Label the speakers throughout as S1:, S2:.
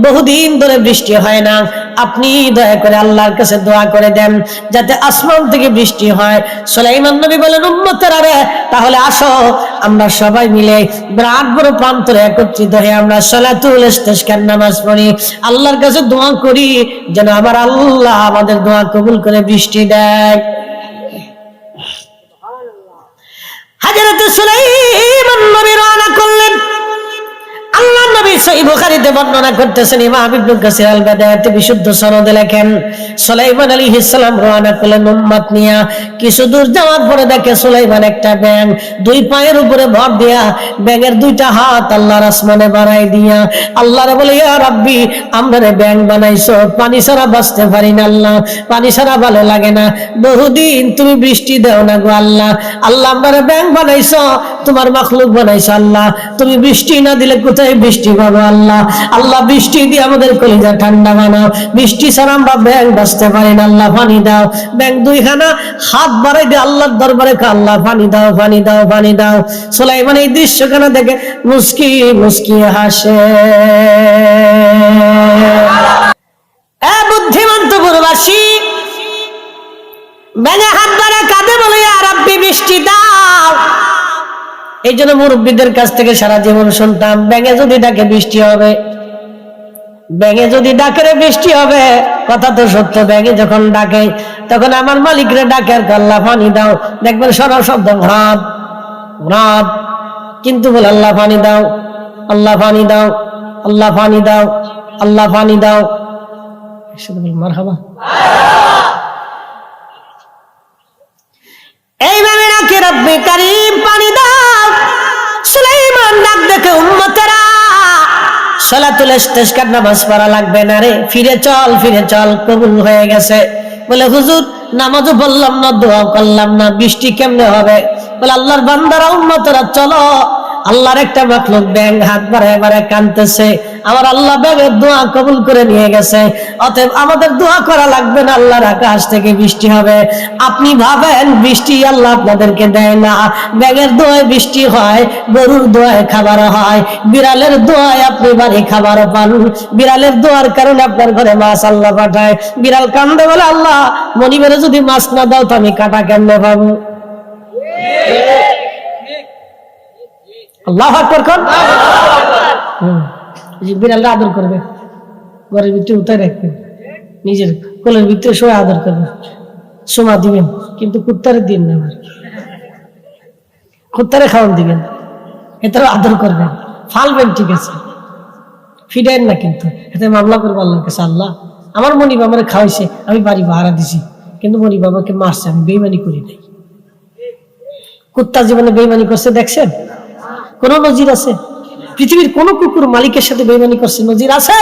S1: বহুদিন ধরে বৃষ্টি হয় না, আপনি দয়া করে আল্লাহর কাছে দোয়া করে দেন যাতে আসমান থেকে বৃষ্টি হয়। সুলাইমান নবী বলেন, উম্মতেরা রে, তাহলে আসো আমরা সবাই মিলে বিরাট বড় প্রান্তরে একত্রিত হয়ে আমরা সালাতুল ইস্তিসকার নামাজ পড়ি, আল্লাহর কাছে দোয়া করি যেন আমার আল্লাহ আমাদের দোয়া কবুল করে বৃষ্টি দেয়। হযরত সুলাইমান নবী রওনা করলেন। আল্লাহ নবী সহিহ বুখারীতে বর্ণনা করতেছেন, ইমাম ইবনে কাসির আল বাদায়াতে বিশুদ্ধ সনদে লেখেন, সুলাইমান আলাইহিস সালাম রওনা করলেন উম্মত নিয়া। কিছু দূর যাওয়ার পরে দেখে সুলাইমান একটা ব্যাঙ দুই পায়ের উপরে ভর দিয়া, ব্যাঙের দুইটা হাত আল্লাহর আসমানে বাড়াই দিয়া আল্লাহরে বলে, ইয়া রাব্বি, আমরারে ব্যাঙ বানাইছো, পানি ছাড়া বাঁচতে পারি না আল্লাহ, পানি ছাড়া ভালো লাগে না, বহুদিন তুমি বৃষ্টি দাও না গো আল্লাহ, আল্লাহ আমরারে ব্যাঙ বানাইছো, তোমার মাখলুক বানাইছো আল্লাহ, তুমি বৃষ্টি না দিলে কোথায় বৃষ্টি পাবো আল্লাহ, আল্লাহ বৃষ্টি দিয়ে আমাদের কলিজা ঠান্ডা বানাও, বৃষ্টি ছাড়া আমরা ব্যাঙ বাঁচতে পারি না, আল্লাহ পানি দাও। ব্যাঙ দুইখানা হাত বাড়াই দিয়ে আল্লাহর দরবারে আল্লাহ পানি দাও, পানি দাও, পানি দাও। সুলাইমান এই দৃশ্যখানা দেখে মুস্কি মুস্কি হাসে। বুদ্ধিমন্ত পুরবাসী ব্যাঙে হাত বাড়ায় কাঁদে, বলে ইয়া রাব্বি বৃষ্টি দাও। এই জন্য মুরব্বীদের কাছ থেকে সারা জীবন শুনতাম, ব্যাঙে যদি ডাকে বৃষ্টি হবে, ব্যাঙে যদি ডাকে বৃষ্টি হবে। কথা তো সত্য, ব্যাঙে যখন ডাকে তখন আমার মালিকরে ডাকে আর আল্লাহ পানি দাও, দেখবেন সরল শব্দ ঘাত ঘাত, কিন্তু বলে আল্লাহ পানি দাও, আল্লাহ পানি দাও, আল্লাহ পানি দাও, আল্লাহ পানি দাও। মারহাবা। এইভাবে ডাকে রব্বি কারীম পানি দাও। সুলাইমান ডাক দেখে, উম্মতেরা সালাতুল ইস্তিসকার নামাজ পড়া লাগবে না রে, ফিরে চল, ফিরে চল, কবুল হয়ে গেছে। বলে হুজুর নামাজও পড়লাম না, দোয়া করলাম না, বৃষ্টি কেমনে হবে? বলে আল্লাহর বান্দারা, উম্মতেরা চলো, আল্লাহর একটা মাখলুক ব্যাঙ হাত বাড়ায় বাড়ায় কাঁদতেছে, আমার আল্লাহ ব্যাঙের দোয়া কবুল করে নিয়ে গেছে, অতএব আমাদের দোয়া করা লাগবে না, আল্লাহর আকাশ থেকে বৃষ্টি হবে। আপনি ভাবেন বৃষ্টি আল্লাহ আপনাদেরকে দেয় না, ব্যাঙের দোয়ায় বৃষ্টি হয়, গরুর দোয়ায় খাবার হয়, বিড়ালের দোয়ায় আপনি বাড়ি খাবার পান, বিড়ালের দোয়ার কারণে আপনার ঘরে মাছ আল্লাহ পাঠায়। বিড়াল কান্দে, বলে আল্লাহ মনিবেরে যদি মাছ না দাও তো আমি কাটা কেমনে পাবো? আল্লাহু আকবার কোন? বিড়ালরা আদর করবে, ঘরের ভিতরে উঠায় রাখবেন, নিজের কোলের ভিতরে শোয়ে আদর করবেন, সোমা দিবেন, কিন্তু কুত্তারে দিন না, কুত্তারে খাওয়ান দিবেন, এটারও আদর করবেন, ফালবেন, ঠিক আছে, ফিডেন না, কিন্তু এতে মামলা করবো আল্লাহর কাছে, আল্লাহ আমার মনিব আমার খাওয়াইছে, আমি বাড়ি ভাড়া দিছি, কিন্তু মনিব আমাকে মারছে, আমি বেইমানি করি নাই। কুত্তা জীবনে বেইমানি করছে দেখছেন? কোন নজির আছে? পৃথিবীর কোন কুকুর মালিকের সাথে বেইমানি করছে নজির আছে?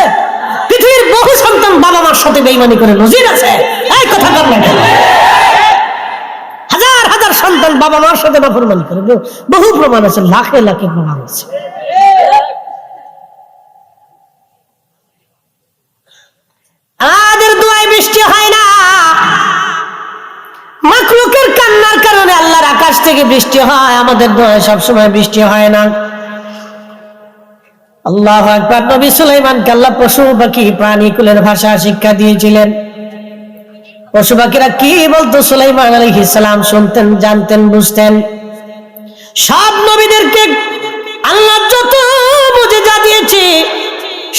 S1: পৃথিবীর বহু সন্তান বাবা মার সাথে বেইমানি করে নজির আছে? এই কথা বলেন, হাজার হাজার সন্তান বাবা মার সাথে নাফরমানি করে, বহু প্রমাণ আছে, লাখে লাখে প্রমাণ আছে। আমাদের দোয়ায় বৃষ্টি হয় না, মাখলুকের কান্নার কারণে আল্লাহর আকাশ থেকে বৃষ্টি হয়, আমাদের দোয়ায় সবসময় বৃষ্টি হয় না। আল্লাহু আকবার। নবী সুলাইমানকে আল্লাহ পশু পাখি প্রাণীকুলের ভাষা শিক্ষা দিয়েছিলেন। পশু পাখিরা কি বলতো সুলাইমান আলাইহিস সালাম শুনতেন, জানতেন, বুঝতেন। সব নবীদেরকে আল্লাহ যত মুজিজা দিয়েছে,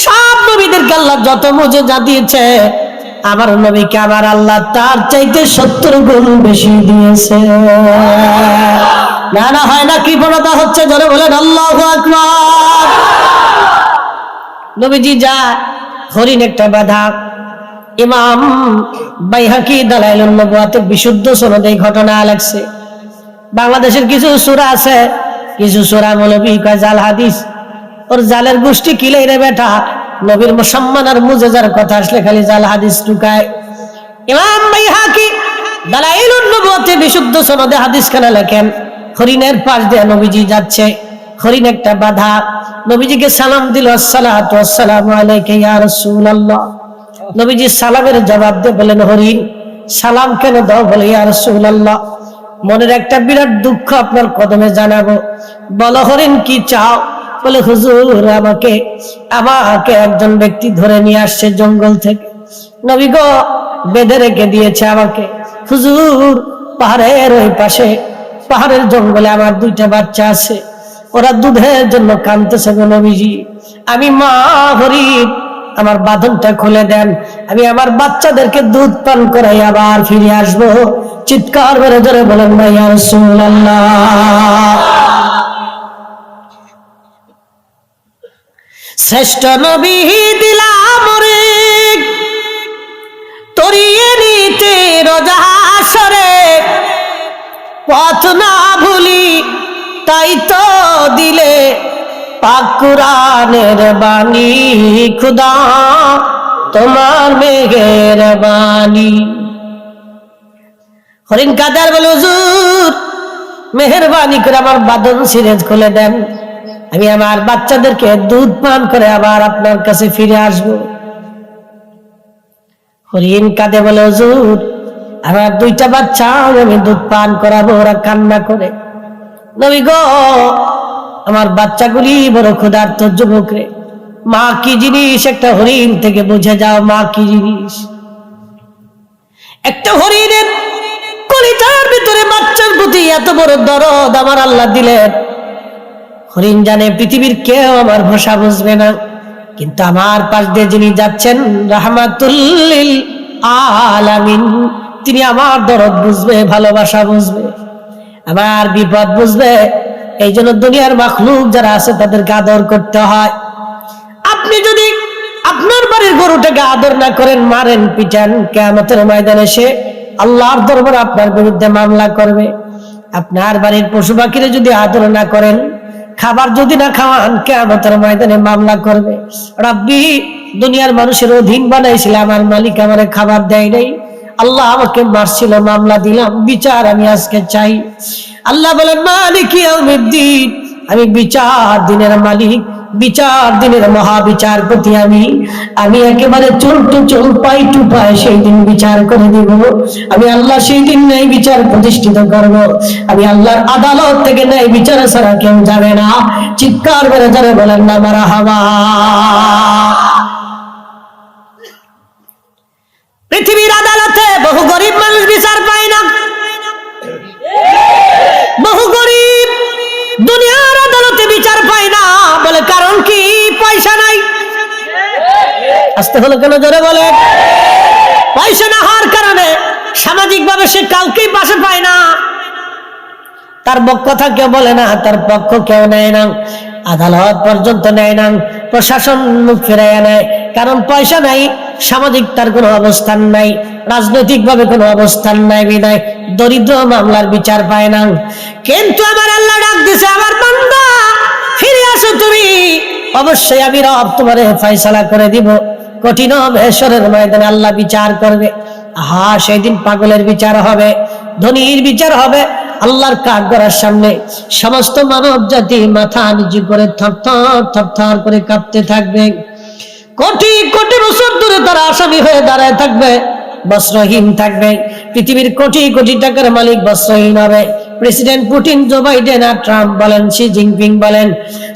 S1: সব নবীদেরকে আল্লাহ যত মুজিজা দিয়েছে, আমার নবীকে আবার আল্লাহ তার চাইতে 70 গুণ বেশি দিয়েছে। না না, হয় না? কৃপণতা হচ্ছে, জোরে বলেন আল্লাহু আকবার। নবীজি যা হরিণ একটা বাধা, ইমাম বাইহাকি দালাইলুন নবুওয়াতে বিশুদ্ধ সনদে ঘটনা লাগছে। বাংলাদেশের কিছু সূরা আছে, কিছু সূরা মৌলবী কয় জাল হাদিস, ওর জালের গোষ্ঠী কিলে রে বেটা, নবীর সম্মান আর মুজিজার কথা আসলে খালি জাল হাদিস ঢুকায়। ইমাম বাইহাকি দালাইলুন নবুওয়াতে বিশুদ্ধ সনদে হাদিসখানা লেখেন, হরিণের পাশ দিয়ে নবীজি যাচ্ছে, হরিণ একটা বাধা, নবীজিকে সালাম দিল, আসসালাতু ওয়াসসালামু আলাইকা ইয়া রাসূলুল্লাহ। নবীজি সালামের জবাব দিয়ে বলেন, হরিণ সালাম কেন দাও? বলে, ইয়া রাসূলুল্লাহ মনের একটা বিরাট দুঃখ আপনার কদমে জানাবো। বলো হরিণ কি চাও? বলে হুজুর আমাকে একজন ব্যক্তি ধরে নিয়ে আসছে জঙ্গল থেকে, নবী গো বেঁধে রেখে দিয়েছে আমাকে। হুজুর পাহাড়ের ওই পাশে, পাহাড়ের জঙ্গলে আমার 2টা বাচ্চা আছে, ওরা দুধের জন্য কাঁদতেছে গো নবীজি। আমি মা হরিণ, আমার বাঁধনটা খুলে দেন, আমি আমার বাচ্চাদেরকে দুধ পান করাই আবার ফিরে আসবো। চিৎকার করে ধরে বলেন না ইয়া রাসূলুল্লাহ। শ্রেষ্ঠ নবী দিলাম রে তরিয়ে নিতে রোজা হাসরে, পথ না ভুলি তাই তো দিলে পাক কুরআনের বাণী, খুদা তোমার মেহেরবানি। হরিণ কাদার বলে হুজুর মেহেরবানি করে আমার বাঁধন ছিঁড়ে খুলে দেন, আমি আমার বাচ্চাদেরকে দুধ পান করে আবার আপনার কাছে ফিরে আসবো। হরিণ কাঁদে বলে হুজুর আমার 2টা বাচ্চা আমি দুধ পান করাবো, ওরা কান্না করে। নবী গো আমার বাচ্চাগুলি বড় ক্ষুধার্ত যুবক রে, মা কি জিনিস একটা হরিণ থেকে বুঝে যাও, মা কি জিনিস। একটা হরিণের কলিজার ভিতরে বাচ্চার প্রতি এত বড় দরদ আমার আল্লাহ দিলেন। হরিণ জানে পৃথিবীর কেউ আমার ভাষা বুঝবে না, কিন্তু আমার পাশ দিয়ে যিনি যাচ্ছেন রাহমাতুল লিল আলামিন, তিনি আমার দরদ বুঝবে, ভালোবাসা বুঝবে, আমার বিপদ বুঝবে। এই জন্য দুনিয়ার মাখলুক যারা আছে তাদেরকে আদর করতে হয়। আপনি যদি আপনার বাড়ির গরুটাকে আদর না করেন, মারেন পিটান, কিয়ামতের ময়দানে সে আল্লাহর দরবারে আপনার বিরুদ্ধে মামলা করবে। আপনার বাড়ির পশু পাখিরে যদি আদর না করেন, খাবার যদি না খাওয়ান, কিয়ামতের ময়দানে মামলা করবে। রব্বি দুনিয়ার মানুষের অধীন বানাইছিল, আমার মালিক আমারে খাবার দেয় নাই, আল্লাহ আমাকে মারছিল, মামলা দিলাম, বিচার আমি আজকে চাই। আল্লাহ বলেন মালিক ইয়াউমিদ্দিন, আমি বিচার দিনের মালিক, বিচার দিনের মহাবিচারপতি, আমি একেবারে চোর টু চোর, পাই টু পাই সেই দিন বিচার করে দিব। আমি আল্লাহ সেই দিন ন্যায় বিচার প্রতিষ্ঠিত করব। আমি আল্লাহর আদালত থেকে ন্যায় বিচার ছাড়া কেউ যাবে না। চিৎকার করে যারা বলেন না মারহাবা। পৃথিবীর আদালতে বহু গরিব মানুষ বিচার পায় না, বহু গরিব দুনিয়ার আদালতে বিচার পায় না। বলে কারণ কি? পয়সা নাই। আসতে হলো কেন জোরে বলে? পয়সা না হওয়ার কারণে সামাজিক ভাবে সে কাউকেই পাশে পায় না, তার কথা কেউ বলে না, তার পক্ষ কেউ নেয় না, আদালত পর্যন্ত নেয় না, প্রশাসন মুখ ফিরাইয়া নেয়। কারণ পয়সা নাই, সামাজিক তার কোনো অবস্থান নাই, রাজনৈতিক ভাবে কোনো অবস্থান নাই, বিদায় দরিদ্র মামলার বিচার পায় না। কিন্তু আমার আল্লাহ ডাক দিছে, আমার বান্দা ফিরে আসো তুমি, অবশ্যই আমি রব তোমারে ফয়সালা করে দিব। কঠিন হাসরের ময়দানে আল্লাহ বিচার করবে। সেই দিন পাগলের বিচার হবে, ধনীর বিচার হবে। আল্লাহর কাঠগড়ার সামনে সমস্ত মানব জাতি মাথা নিচু করে থরথর থরথর করে কাঁপতে থাকবে। কোটি কোটি বছর ধরে তারা আসামি হয়ে দাঁড়ায় থাকবে, বস্ত্রহীন থাকবে। পৃথিবীর কোটি কোটি টাকার মালিক বস্ত্রহীন হবে। প্রেসিডেন্ট পুতিন, জো বাইডেন আর ট্রাম্প বলেন, শি জিনপিং বলেন,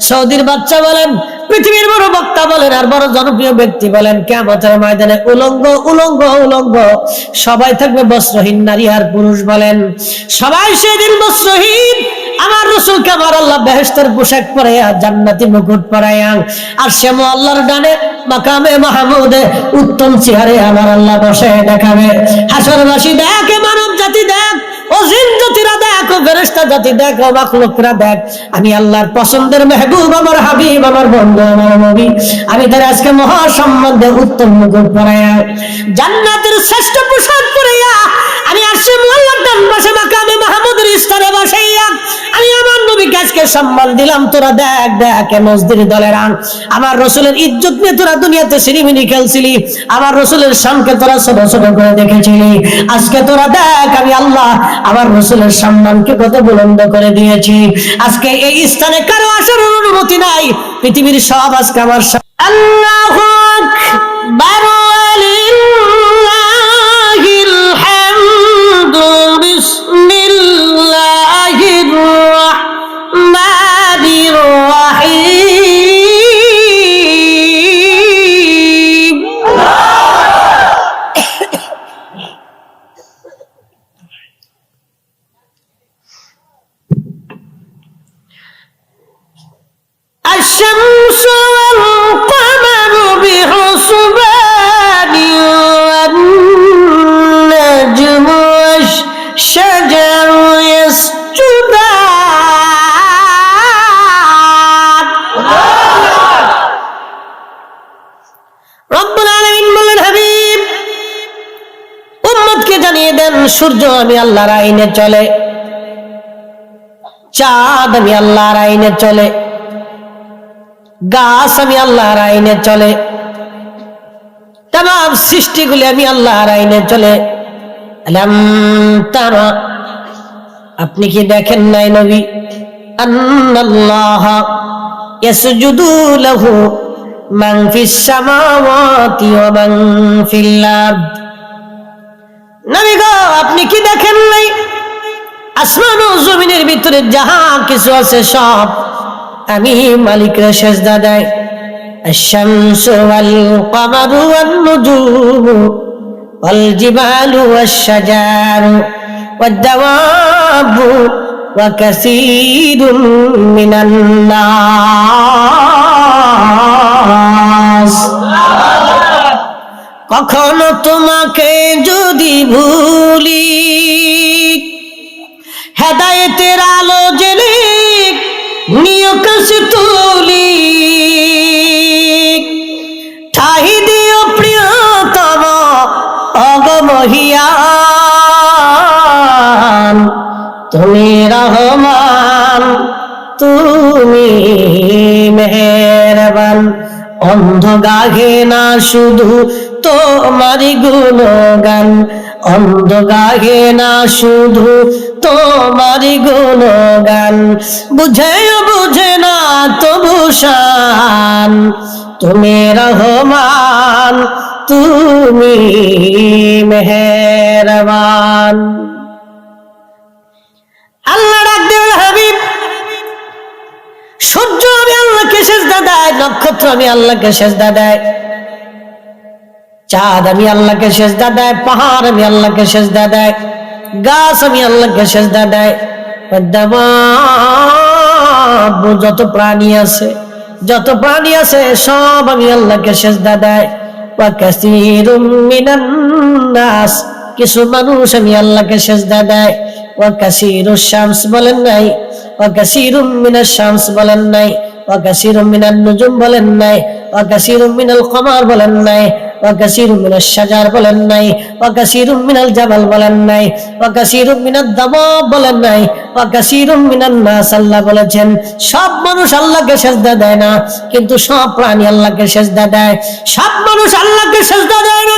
S1: সৌদির বাচ্চা বলেন, পৃথিবীর বড় বক্তা বলেন, আর বড় জনপ্রিয় ব্যক্তি বলেন, কিয়ামতের ময়দানে উলঙ্গ উলঙ্গ উলঙ্গ সবাই থাকবে বস্ত্রহীন, নারী আর পুরুষ বলেন, সবাই সেদিন বস্ত্রহীন। আমার রাসূলকে আমার আল্লাহ বেহেশতের পোশাক পরাইয়া, জান্নাতি মুকুট পরাইয়া, আর শ্যাম আল্লাহর ডানে মাকামে মাহমুদে উত্তম চেহারে আমার আল্লাহ বসে দেখাবে। হাসরবাসী দেখে, মানব জাতি দেখ, ও জিন জাতিরা দেখ, ও ফেরেশতা জাতি দেখ, ও মাখলুকরা দেখ, আমি আল্লাহর পছন্দের মেহবুব, আমার হাবিব, আমার বন্ধু, আমার নবী, আমি তার আজকে মহা সম্মানে উত্তম মুকুট পরাইয়া, জান্নাতের শ্রেষ্ঠ পোশাক পরাইয়া, আমি আসছে আল্লাহর ডান পাশে মাকামে মাহমুদের স্থানে বসাইয়া আমি আমার নবীকে আজকে সম্মান দিলাম। তোরা দেখ দেখ মসজিদের দলেরা, আমার রাসূলের ইজ্জত নিয়ে তোরা দুনিয়াতে সিনেমিনি খেলছিলি, আমার রাসূলের শানকে তোরা ছোট ছোট করে দেখেছিলি, আজকে তোরা দেখ আমি আল্লাহ আমার রাসূলের সম্মানকে কত বুলন্দ করে দিয়েছি। আজকে এই স্থানে কারো আসার অনুমতি নাই, পৃথিবীর সব আজকে আমার। আল্লাহু আকবার, লিল্লাহিল হামদু, বিসমিল্লাহির রাহমানির রাহিম। রব্বুল আলামিন বললেন, হাবিব উম্মতকে জানিয়ে দেন, সূর্য আমি আল্লাহর আইনে চলে, চাঁদ আমি আল্লাহর আইনে চলে, গাছ আমি আল্লাহর আইনে চলে, तमाम সৃষ্টিগুলি আমি আল্লাহর আইনে চলে। আলাম তারা, আপনি কি দেখেন নাই নবী, আন্নাল্লাহ ইয়াসজুদু লাহু মান ফিস সামাওয়াতি ওয়া মান ফিল আরদ। নবী গো, আপনি কি দেখেন নাই আসমান ও জমিনের ভিতরে যাহা কিছু আছে সব আমি মালিকরে সিজদা দেয়। الشمس والقمر والنجوم والجبال والشجر والدواب وكثير من الناس। কখনো তোমাকে যদি ভুলি, হেদায়েতের আলো জেলে নিয় কাছে তুলি, ঠাই দিও প্রিয়তম অগমহিয়ান, তুমি রহমান তুমি মেহেরবান। অন্ধ গাহে না শুধু তোমারি গুণগান, অন্ধ গাহে না শুধু তোমারি গুণগান, বুঝেও বুঝে না তবু শান, তুমি রহমান তুমি মেহেরবান। আল্লাহ ডাক দেওয়া হাবিব, সূর্য আমি আল্লাহকে সিজদা দেয়, নক্ষত্র আমি আল্লাহকে সিজদা দেয়, চাঁদ আমি আল্লাহকে সিজদা দেয়, পাহাড় আমি আল্লাহকে সিজদা দেয়, গাছ আমি আল্লাহকে সিজদা দেয়, যত প্রাণী আছে যত প্রাণী আছে সব আমি আল্লাহকে সিজদা দেয়। ওয়া কাসীরুম মিনান নাস, কিছু মানুষ আমি আল্লাহকে সিজদা দেয়। ওয়া কাসীরুশ শামস বলেন নাই, ওয়া কাসীরুম মিনাশ শামস বলেন নাই, ওয়া কাসীরুম মিনান নুজুম বলেন নাই, ওয়া কাসীরুম মিনাল কমার বলেন নাই, ওয়া কাসীরুম মিনাশ শাজার বলেন নাই, ওয়া কাসীরুম মিনাল জাবাল বলেন নাই, ওয়া কাসীরুম মিনাদ দাওয়াব বলেন নাই, ওয়া কাসীরুম মিনান নাস আল্লাহ বলেছেন। সব মানুষ আল্লাহকে সিজদা দেয় না, কিন্তু সব প্রাণী আল্লাহকে সিজদা দেয়। সব মানুষ আল্লাহকে সিজদা দেয় না,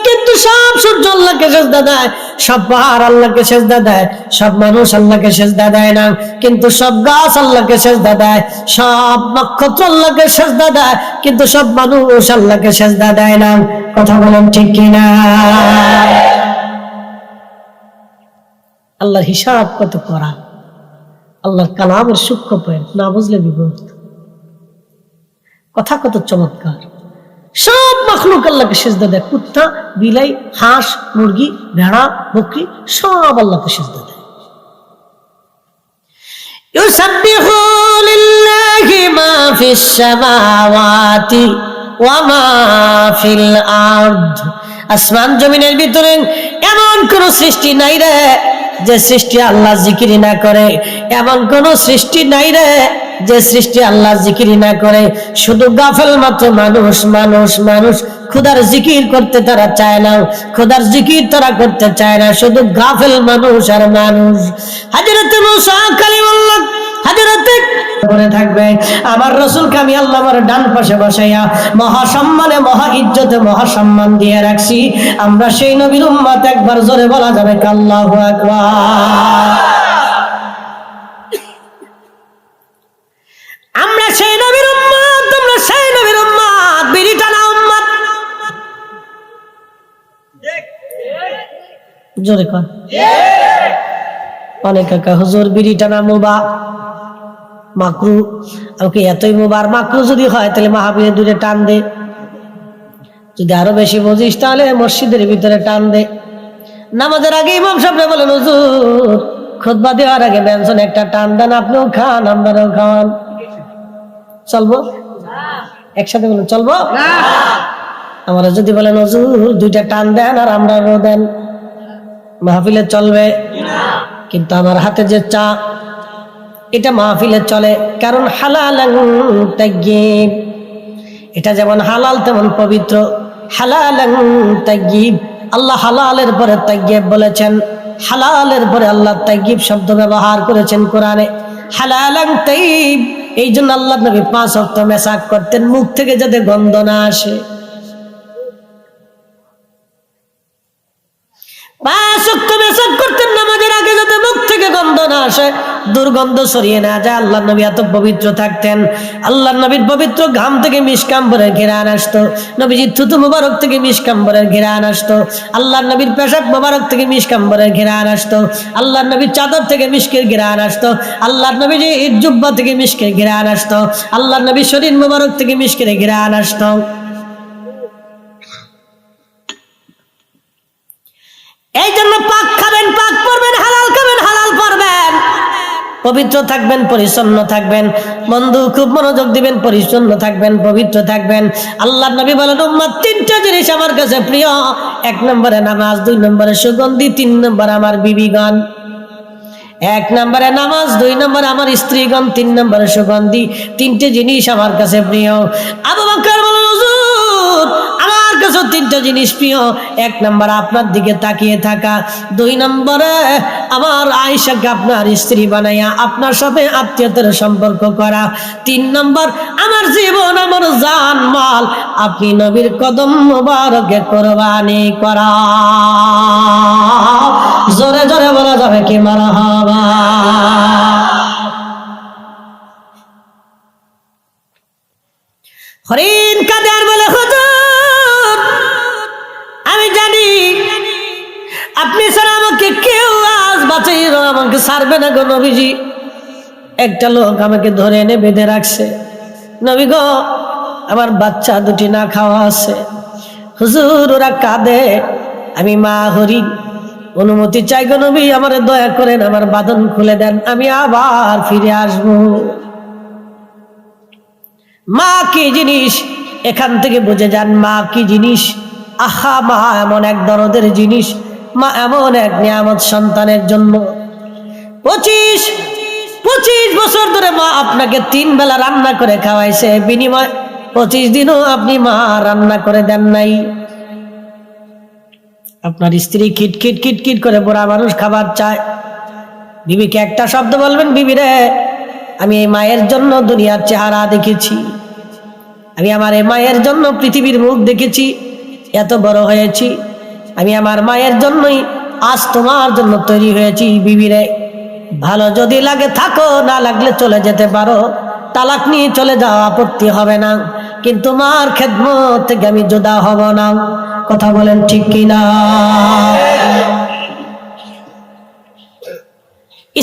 S1: কিন্তু সব সূর্য আল্লাহকে সিজদা দেয়। সব পাহাড় আল্লাহকে সিজদা দেয়। সব মানুষ আল্লাহকে সিজদা দেয় না, কিন্তু সব গাছ আল্লাহকে সিজদা দেয়। সব নক্ষত্র আল্লাহকে সিজদা দেয়, কিন্তু সব মানুষ আল্লাহকে সিজদা দেয় না। কথা বলেন ঠিক কিনা? আল্লাহর হিসাব কত করা, আল্লাহর কালামের সূক্ষ্ম পয়েন্ট না বুঝলে বিপদ। কথা কত চমৎকার। সব মাখলুক আল্লাহকে সিজদা দেয়, কুত্তা বিলাই হাঁস মুরগি ভেড়া বকরি সব আল্লাহকে সিজদা দেয়। ইউসাব্বিহু লিল্লাহি মা ফিস সামাওয়াতি ওয়া মা ফিল আরদ। আসমান জমিনের ভিতরে এমন কোন সৃষ্টি নাই রে যে সৃষ্টি আল্লাহ জিকির না করে, এমন কোন সৃষ্টি নাই রে যে সৃষ্টি আল্লাহ জিকির না করে। শুধু গাফেল মাত্র মানুষ মানুষ মানুষ, খোদার জিকির করতে তারা চায় না, খোদার জিকির তারা করতে চায় না, শুধু গাফেল মানুষ আর মানুষ। হযরত মুসা কালিমুল্লাহ হযরতে করে থাকবে, আমার রাসূলকে আমি আল্লাহ আমার ডান পাশে বসাইয়া মহা সম্মানে মহা ইজ্জতে মহা সম্মান দিয়ে রাখছি। আমরা সেই নবীর উম্মত, একবার জোরে বলা যাবে আল্লাহু আকবার। আমরা সেই নবীর উম্মত, আমরা সেই নবীর উম্মত, বিড়ি টানা উম্মত। জোরে কর। অনেক কাকা হুজুর বিড়ি টানা মুবা মাকরু, ওকে এতই মুবার মাকরু যদি হয় তাহলে মাহফিলের দূরে টান দে, যদি আরো বেশি বুঝিস তাহলে মসজিদের ভিতরে টান দে। নামাজের আগে ইমাম সাহেব বলেন হুজুর খুতবা দেওয়ার আগে বেঞ্চন একটা টান দেন, আপনিও খান আমরাও খাওয়ান। চলবো? একসাথে বলুন চলবো? আমরা যদি বলেন হুজুর দুইটা টান দেন আর আমরাও দেন, মাহফিলে চলবে? কিন্তু আমার হাতে যে চা এটা মাহফিলে চলে, কারণ হালালান তাইয়্যিব, এটা যেমন হালাল তেমন পবিত্র। হালালান তাইয়্যিব, আল্লাহ হালালের পরে তাইয়্যিব বলেছেন, হালালের পরে আল্লাহ তাইয়্যিব শব্দ ব্যবহার করেছেন কোরআনে। হালালান তাইয়্যিব, এই জন্য আল্লাহ নবী 5 ওয়াক্ত মেসাক করতেন, মুখ থেকে যাতে গন্ধ না আসে। 5 ওয়াক্ত মেসাক করতেন নামাজের আগে, যাতে মুখ থেকে গন্ধ না আসে, দুর্গন্ধ ছড়িয়ে না যায়। আল্লাহ নবী এত পবিত্র থাকতেন। আল্লাহ নবীর পবিত্র ঘাম থেকে মিশকাম্বরের ঘেরান আসতো, নবীজির থুতু মুবারক থেকে মিশকাম্বরের ঘেরান আসতো, আল্লাহ নবীর পেশাব মুবারক থেকে মিশকাম্বরের ঘেরান আসতো, আল্লাহ নবীর চাদর থেকে মিশকের ঘেরান আসতো, আল্লাহ নবীজির জুব্বা থেকে মিশকের ঘেরান আসতো, আল্লাহ নবীর শরীর মুবারক থেকে মিশকের ঘেরান আসতো। এই জন্য পাক খাবেন, পাক পড়বেন, হালাল খাবেন, হালাল পড়বেন, পবিত্র থাকবেন, পরিচ্ছন্ন থাকবেন। বন্ধু খুব মনোযোগ দিবেন, পরিচ্ছন্ন থাকবেন, পবিত্র থাকবেন। আল্লাহ নবী বলেন, উম্মত 3টা জিনিস আমার কাছে প্রিয়। 1 নম্বরে নামাজ, 2 নম্বরে সুগন্ধি, 3 নম্বরে আমার বিবিগণ। 1 নম্বরে নামাজ, 2 নম্বরে আমার স্ত্রীগণ, 3 নম্বরে সুগন্ধি। 3টে জিনিস আমার কাছে প্রিয়। আবু বকর বলেন, হুজুর আমার কাছে 3টা জিনিস প্রিয়। 1 নম্বর আপনার দিকে তাকিয়ে থাকা, 2 নম্বরে আমার আয়েশাকে আপনার স্ত্রী বানাইয়া আপনার সাথে আত্মীয়তার সম্পর্ক করা, 3 নম্বর আমার জীবন, আমার জান মাল আপনি নবীর কদম মোবারকে কুরবানি করা। জোরে জোরে বলা যাবে কি মারহাবা। হরিণ কাঁদে আর বলে, হুজুর আমি জানি আপনি ছাড়া আমাকে কেউ আজ বাঁচাই আমাকে ছাড়বে না গো নবীজি। একটা লোক আমাকে ধরে এনে বেঁধে রাখছে, নবী গো আমার বাচ্চা 2টি না খাওয়া আছে। হুজুর ওরা কাঁদে, আমি মা হরিণ অনুমতি চাই গো নবী, আমার দয়া করেন, আমার বাঁধন খুলে দেন, আমি আবার ফিরে আসব। মা কি জিনিস এখান থেকে বুঝে যান, মা কি জিনিস। আহা, মা এমন এক দরদের জিনিস, মা এমন এক নিয়ামত সন্তানের জন্য। 25 বছর ধরে মা আপনাকে 3 বেলা রান্না করে খাওয়াইছে, বিনিময় 25 দিনও আপনি মা রান্না করে দেন নাই। আপনার স্ত্রী খিটখিট খিটখিট করে বুড়া মানুষ খাবার চায়, বিবিকে একটা শব্দ বলবেন, বিবি রে আমি এই মায়ের জন্য দুনিয়ার চেহারা দেখেছি, আমি আমার এই মায়ের জন্য পৃথিবীর মুখ দেখেছি, এত বড় হয়েছি, আমি আমার মায়ের জন্যই আজ তোমার জন্য তৈরি হয়েছি। বিবি রে ভালো যদি লাগে থাকো, না লাগলে চলে যেতে পারো, তালাক নিয়ে চলে যাও, আপত্তি হবে না, কিন্তু মার খেদমত থেকে আমি জুদা হব না। কথা বলেন ঠিক কিনা?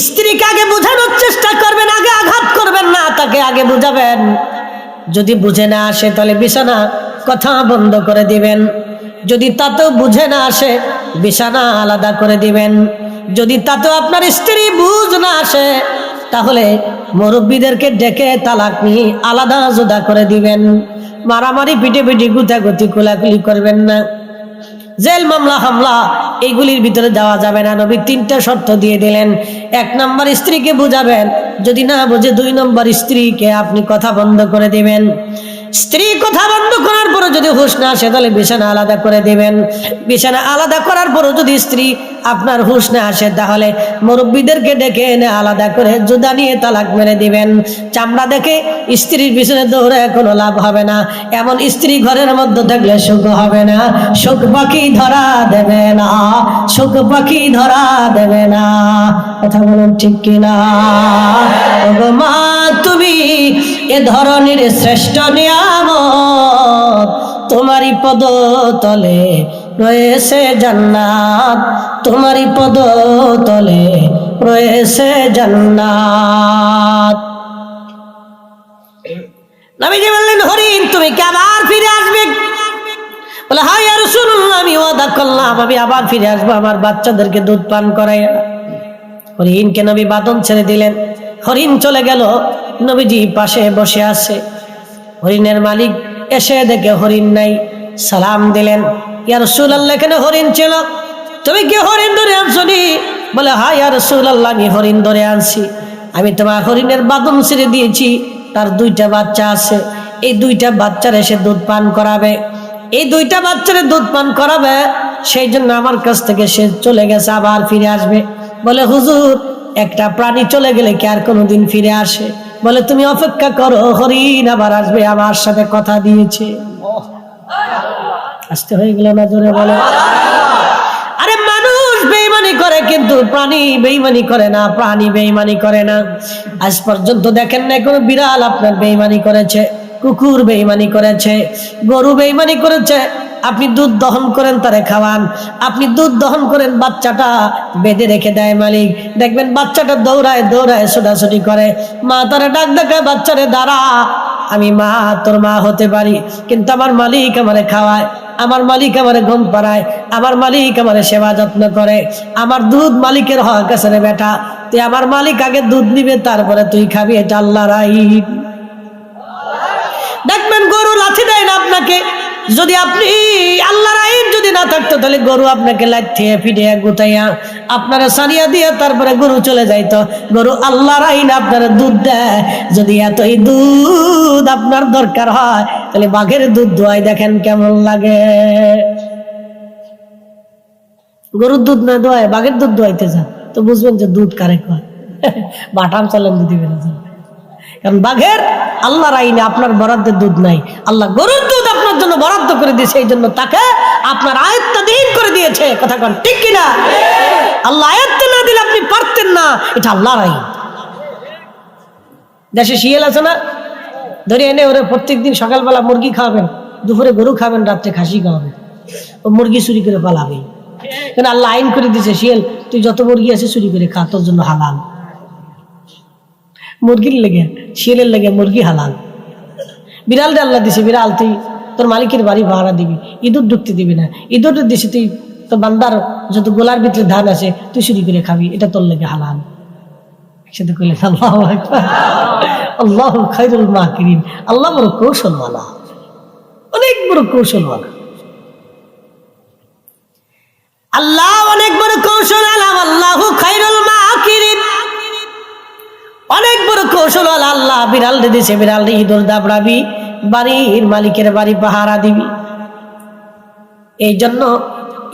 S1: স্ত্রীকে আগে বোঝানোর চেষ্টা করবেন, আগে আঘাত করবেন না, তাকে আগে বুঝাবেন। যদি বুঝে না আসে তাহলে বিছানা কথা বন্ধ করে দিবেন, যদি তাতেও বুঝে না আসে বিছানা আলাদা করে দিবেন, যদি তাতেও আপনার স্ত্রী বুঝ না আসে তাহলে মুরব্বীদেরকে ডেকে তালাক নিয়ে আলাদা জুদা করে দিবেন। মারামারি, পিটিপিটি, গুতাগুতি, কোলাকুলি করবেন না। জেল মামলা হামলা এইগুলির ভিতরে যাওয়া যাবে না। নবী 3টা শর্ত দিয়ে দিলেন। 1 নম্বর স্ত্রীকে বুঝাবেন, যদি না বুঝে 2 নম্বর স্ত্রীকে আপনি কথা বন্ধ করে দিবেন। স্ত্রী কথা বন্ধ করার পরে যদি হুঁশ না আসে তাহলে বিছানা আলাদা করে দিবেন। বিছানা আলাদা করার পরে যদি স্ত্রী আপনার হুঁশ না আসে তাহলে মুরব্বীদেরকে ডেকে এনে আলাদা করে জুদা নিয়ে তালাক মেরে দিবেন। চামড়া দেখে স্ত্রীর পিছনে দৌড়ে কোনো লাভ হবে না। এমন স্ত্রী ঘরের মধ্যে থাকলে সুখ হবে না, সুখ পাখি ধরা দেবে না, সুখ পাখি ধরা দেবে না। কথা বলুন ঠিক কিনা? ওগো মা তুমি এ ধরনের শ্রেষ্ঠ নিয়ামত, তোমারই পদ তলে রয়েছে জান্নাত, তোমারই পদ তলে রয়েছে জান্নাত। নবীজি বললেন, হরিণ তুমি কি আবার ফিরে আসবে? বলে, হ্যাঁ ইয়া রাসূলুল্লাহ, আমি ওয়াদা করলাম আমি আবার ফিরে আসবো আমার বাচ্চাদেরকে দুধ পান করাইয়া। হরিণকে নবী বাঁধন ছেড়ে দিলেন, হরিণ চলে গেল। নবীজি পাশে বসে আছে, হরিণের মালিক এসে দেখে হরিণ নাই, সালাম দিলেন, ইয়া রাসূলুল্লাহ এখানে হরিণ ছিল, তুমি কি হরিণ ধরে আনছো নি? বলে, হ্যাঁ ইয়া রাসূলুল্লাহ আমি হরিণ ধরে আনছি, আমি তোমার হরিণের বাঁধন ছেড়ে দিয়েছি, তার 2টা বাচ্চা আছে, এই দুইটা বাচ্চার এসে দুধ পান করাবে, এই দুইটা বাচ্চারে দুধ পান করাবে, সেই জন্য আমার কাছ থেকে সে চলে গেছে, আবার ফিরে আসবে। বলে হুজুর, একটা প্রাণী চলে গেলে কি আর কোনোদিন ফিরে আসে? বলে তুমি অপেক্ষা করো, হরিণ আবার আসবে, আমার সাথে কথা দিয়েছে। আসতে হয়ে গেল না? জোরে বলে। আরে মানুষ বেঈমানি করে কিন্তু প্রাণী বেঈমানি করে না, প্রাণী বেঈমানি করে না। আজ পর্যন্ত দেখেন না কোনো বিড়াল আপনার বেঈমানি করেছে, কুকুর বেঈমানি করেছে, গরু বেঈমানি করেছে। আপনি দুধ দহন করেন, তারে খাওয়ান, আপনি দুধ দহন করেন, বাচ্চাটা বেঁধে রেখে দেয় মালিক, দেখবেন বাচ্চাটা দৌড়ায় দৌড়ায় ছোটাছুটি করে, মা তারা ডাক ডাকা, বাচ্চারে দাঁড়া, আমি মা তোর মা হতে পারি, কিন্তু আমার মালিক আমারে খাওয়ায়, আমার মালিক আমারে ঘুম পাড়ায়, আমার মালিক আমারে সেবা যত্ন করে, আমার দুধ মালিকের হক আছে রে বেটা, তুই আমার মালিক আগে দুধ নিবে, তারপরে তুই খাবি, এটা আল্লাহর আইন। দেখবেন গরু লাথি দেয় না আপনাকে, যদি আপনি আল্লাহর আইন যদি না থাকতো তাহলে গরু আপনাকে লাথিয়ে পিটিয়ে গুতাইয়া আপনারা সারিয়া দিয়ে তারপরে গরু চলে যাইতো। গরু আল্লাহর আইন আপনারা দুধ দেয়, যদি এতই দুধ আপনার দরকার হয় তাহলে বাঘের দুধ দোয়াই দেখেন কেমন লাগে। গরুর দুধ না দোয়ায় বাঘের দুধ দোয়াইতে যান তো বুঝবেন যে দুধ কারে কয়। বাটাম চালেন দিবেন, কারণ বাঘের আল্লাহর আইনে আপনার বরাদ্দের দুধ নাই, আল্লাহ গরুর দুধ আপনার জন্য বরাদ্দ করে দিয়েছে, এই জন্য তাকে আপনার আয়ত্তাধীন করে দিয়েছে। কথা কন ঠিক কিনা? আল্লাহ আয়ত্ত না দিলে আপনি পারতেন না, এটা আল্লাহর আইন। দেশে শিয়াল আছে না, ধরে এনে ওরা প্রত্যেকদিন সকালবেলা মুরগি খাওয়াবেন, দুপুরে গরু খাবেন, রাত্রে খাসি খাওয়াবেন, ও মুরগি চুরি করে পালাবে। কারণ আল্লাহ আইন করে দিয়েছে, শিয়াল তুই যত মুরগি আছে চুরি করে খা, তোর জন্য হালাল। মুরগির লেগে শিয়ালের লেগে মুরগি হালাল। বিড়ালটা আল্লাহ দিছে, বিড়াল তুই তোর মালিকের বাড়ি ভাড়া দিবি, ইঁদুর ঢুকতে দিবি না, ইঁদুরের দিছে তুই তোর বান্দার যত গোলার ভিতরে ধান আছে তুই চুরি করে খাবি, এটা তোর লেগে হালাল। একসাথে করলে আল্লাহু আকবার, আল্লাহু খায়রুল মাকিরিন। আল্লাহ বড় কৌশলওয়ালা, অনেক বড় কৌশলওয়ালা, আল্লাহ অনেক বড় কৌশলওয়ালা। আল্লাহু খায়রুল মাকিরিন, অনেক বড় কৌশলওয়ালা। আল্লাহ বিড়াল দিছে, বিড়াল ইঁদুর দাবড়াবি, বাড়ির মালিকের বাড়ি পাহারা দিবি। এই জন্য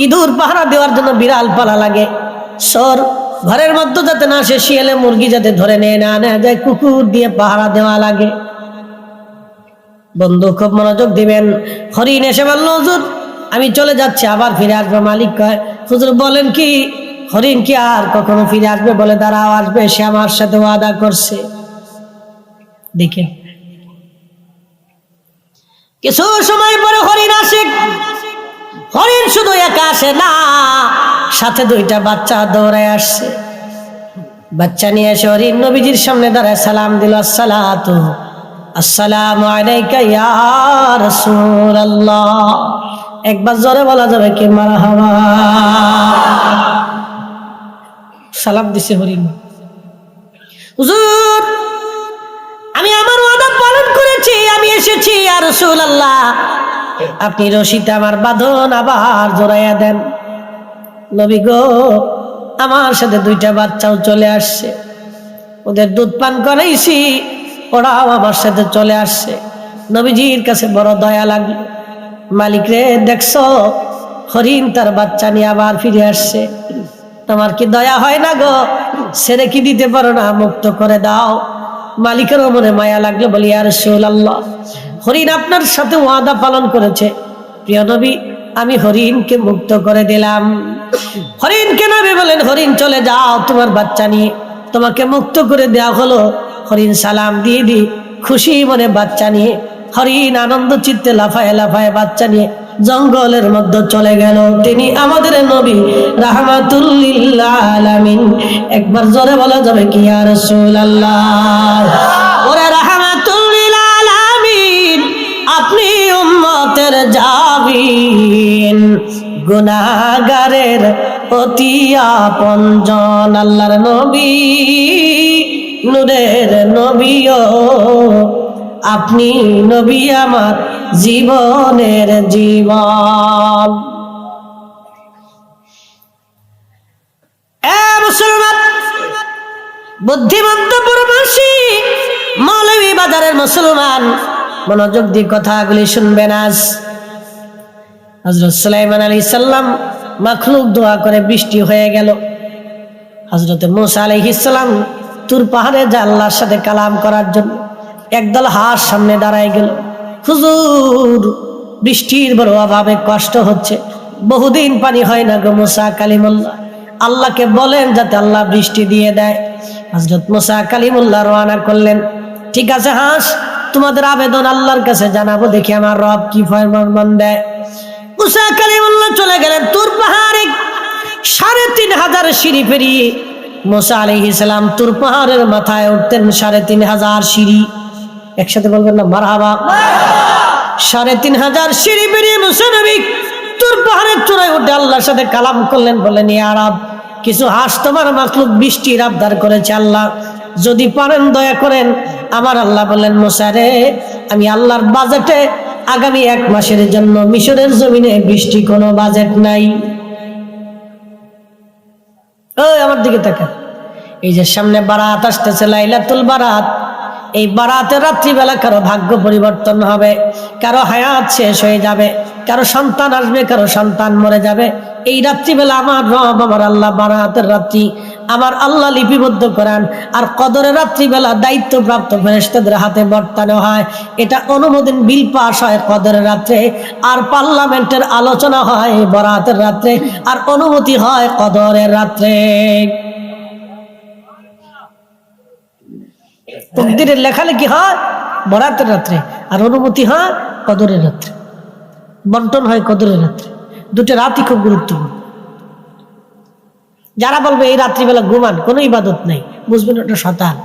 S1: ইঁদুর পাহারা দেওয়ার জন্য বিড়াল পালা লাগে। সর ঘরের মধ্যে যাতে না সে শিয়ালে মুরগি যাতে ধরে নিয়ে না নেওয়া যায়, কুকুর দিয়ে পাহারা দেওয়া লাগে। বন্ধু খুব মনোযোগ দিবেন। হরিণ এসে বলল, হুজুর আমি চলে যাচ্ছি, আবার ফিরে আসবো। মালিক কয়, হুজুর বলেন কি, হরিণ কি আর কখনো ফিরে আসবে? বলে দাঁড়াও, আসবে, সে আমার সাথে ওয়াদা করছে। দেখেন কিছু সময় পরে হরিণ আসে। হরিণ শুধু একা আসে না, সাথে দুইটা বাচ্চা দৌড়ায় আসছে। বাচ্চা নিয়ে এসে হরিণ নবীজির সামনে দাঁড়ায় সালাম দিল, আসসালাতু আসসালামু আলাইকা ইয়া রাসূলুল্লাহ। একবার জোরে বলা যাবে কি মারহাবা? সালাম দিছে হরিণ। হুজুর আমি আমার ওয়াদা পালন করেছি, আমি এসেছি ইয়া রাসূলুল্লাহ, আপনি রশিতে আমার বাঁধন আবার জোড়াইয়া দেন। নবী গো, আমার সাথে দুইটা বাচ্চাও চলে আসছে, ওদের দুধ পান করাইছি, ওরাও আমার সাথে চলে আসছে। নবীজির কাছে বড় দয়া লাগলো। মালিক রে, দেখছো হরিণ তার বাচ্চা নিয়ে আবার ফিরে আসছে, তোমার কি দয়া হয় না গো? ছেড়ে কি দিতে পারো না? মুক্ত করে দাও। মালিকেরও মনে মায়া লাগলো, বলি ইয়া রাসূলুল্লাহ, হরিণ আপনার সাথে ওয়াদা পালন করেছে, প্রিয় নবী আমি হরিণকে মুক্ত করে দিলাম। হরিণকে নবী বলেন, হরিণ চলে যাও তোমার বাচ্চা নিয়ে, তোমাকে মুক্ত করে দেওয়া হলো। হরিণ সালাম দিয়ে দি খুশি মনে বাচ্চা নিয়ে, হরিণ আনন্দ চিত্তে লাফায় লাফায় বাচ্চা নিয়ে জঙ্গলের মধ্যে চলে গেল। তিনি আমাদের নবী রাহমাতুল লিল আলামিন। একবার জোরে বলা যাবে কি ইয়া রাসূলুল্লাহ? ওরে রাহমাতুল লিল আলামিন, আপনি উম্মতের জাবিন, গুনাহগারের অতি আপনজন, আল্লাহর নবী নূরের নবীও আপনি নবী আমার জীবনের জীবন। মুসলমান বুদ্ধিমন্ত পরমাসী মৌলভী বাজারের মুসলমান, মনোযোগ দিয়ে কথাগুলি শুনবেন। আজ হযরত সুলাইমান আলাইহিস সালাম মাখলুক দোয়া করে বৃষ্টি হয়ে গেল। হযরত মূসা আলাইহিস সালাম তুর পাহাড়ে যা আল্লাহর সাথে কালাম করার জন্য একদল হাঁস সামনে দাঁড়ায় গেল। হুজুর, বৃষ্টির বড় অভাবে কষ্ট হচ্ছে, বহুদিন পানি হয় না গো মূসা কালিমুল্লাহ, আল্লাহকে বলেন যাতে আল্লাহ বৃষ্টি দিয়ে দেয়। হযরত মূসা কালিমুল্লাহ রওনা করলেন। ঠিক আছে হাঁস, তোমাদের আবেদন আল্লাহর কাছে জানাবো, দেখি আমার রব কি ফরমান দেয়। মূসা কালিমুল্লাহ চলে গেলেন তুর পাহাড়ে। ৩৫০০ সিঁড়ি পেরিয়ে মূসা আলাইহিস সালাম তুর পাহাড়ের মাথায় উঠতেন। ৩৫০০ সিঁড়ি, একসাথে বলবেন না মারহাবা। ৩৫০০ সিঁড়ি পেরিয়ে মূসা নবী তুর পাহাড়ের চূড়ায় উঠে আল্লাহর সাথে কালাম করলেন। বললেন, ইয়া রব, কিছু হাঁস তোমার মাখলুক বৃষ্টির আবদার করেছে, আল্লাহ যদি পারেন দয়া করেন। আমার আল্লাহ বললেন, মূসা রে, আমি আল্লাহর বাজেটে আগামী 1 মাসের জন্য মিশরের জমিনে বৃষ্টি কোনো বাজেট নাই। ওই আমার দিকে তাকান, এই যে সামনে বারাত আসতেছে, লাইলাতুল বারাত। এই বারাতের রাত্রিবেলা কারো ভাগ্য পরিবর্তন হবে, কারো হায়াত শেষ হয়ে যাবে, কারো সন্তান আসবে, কারো সন্তান মরে যাবে। এই রাত্রিবেলা আমার রব, আমার আল্লাহ বারাতের রাত্রি আমার আল্লাহ লিপিবদ্ধ করেন, আর কদরের রাত্রিবেলা দায়িত্বপ্রাপ্ত ফেরেশতাদের হাতে বর্তানো হয়। এটা অনুমোদন বিল পাস হয় কদরের রাত্রে, আর পার্লামেন্টের আলোচনা হয় বরাতের রাত্রে, আর অনুমতি হয় কদরের রাত্রে। তকদিরের লেখালেখি হয় বরাতের রাত্রে, আর অনুমতি হয় কদরের রাত্রে, বন্টন হয় কদরের রাত্রে। দুটো রাতই খুব গুরুত্বপূর্ণ। যারা বলবে এই রাত্রিবেলা ঘুমান, কোনো ইবাদত নেই, বুঝবেন ওটা শয়তান।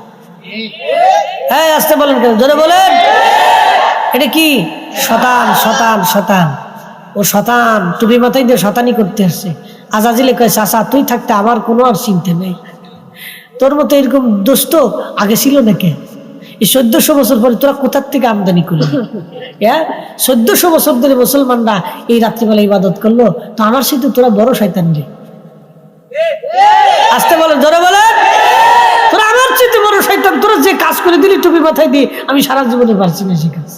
S1: হ্যাঁ আসতে বলেন, কেন জোরে বলেন, এটা কি শয়তান? শয়তান শয়তান ও শয়তান টুপি মাথায় দিয়ে শয়তানি করতে আসছে। আজাজিলে কয়, চাচা তুই থাকতে আমার কোনো আর চিন্তা নেই, তোর মতো এরকম দোস্ত আগে ছিল নাকি? এই 1400 বছর পরে তোরা কোথার থেকে আমদানি করলি? হ্যাঁ, 1400 বছর ধরে মুসলমানরা এই রাত্রিবেলা ইবাদত করলো, তো আমার সাথে তোরা বড় শয়তান রে। আসতে বলেন, জোরে বলেন, তোরা আমার চেয়ে বড় শয়তান। তোরা যে কাজ করে দিলি টুপি মাথায় দিয়ে, আমি সারা জীবনে পারছি না সে কাজ।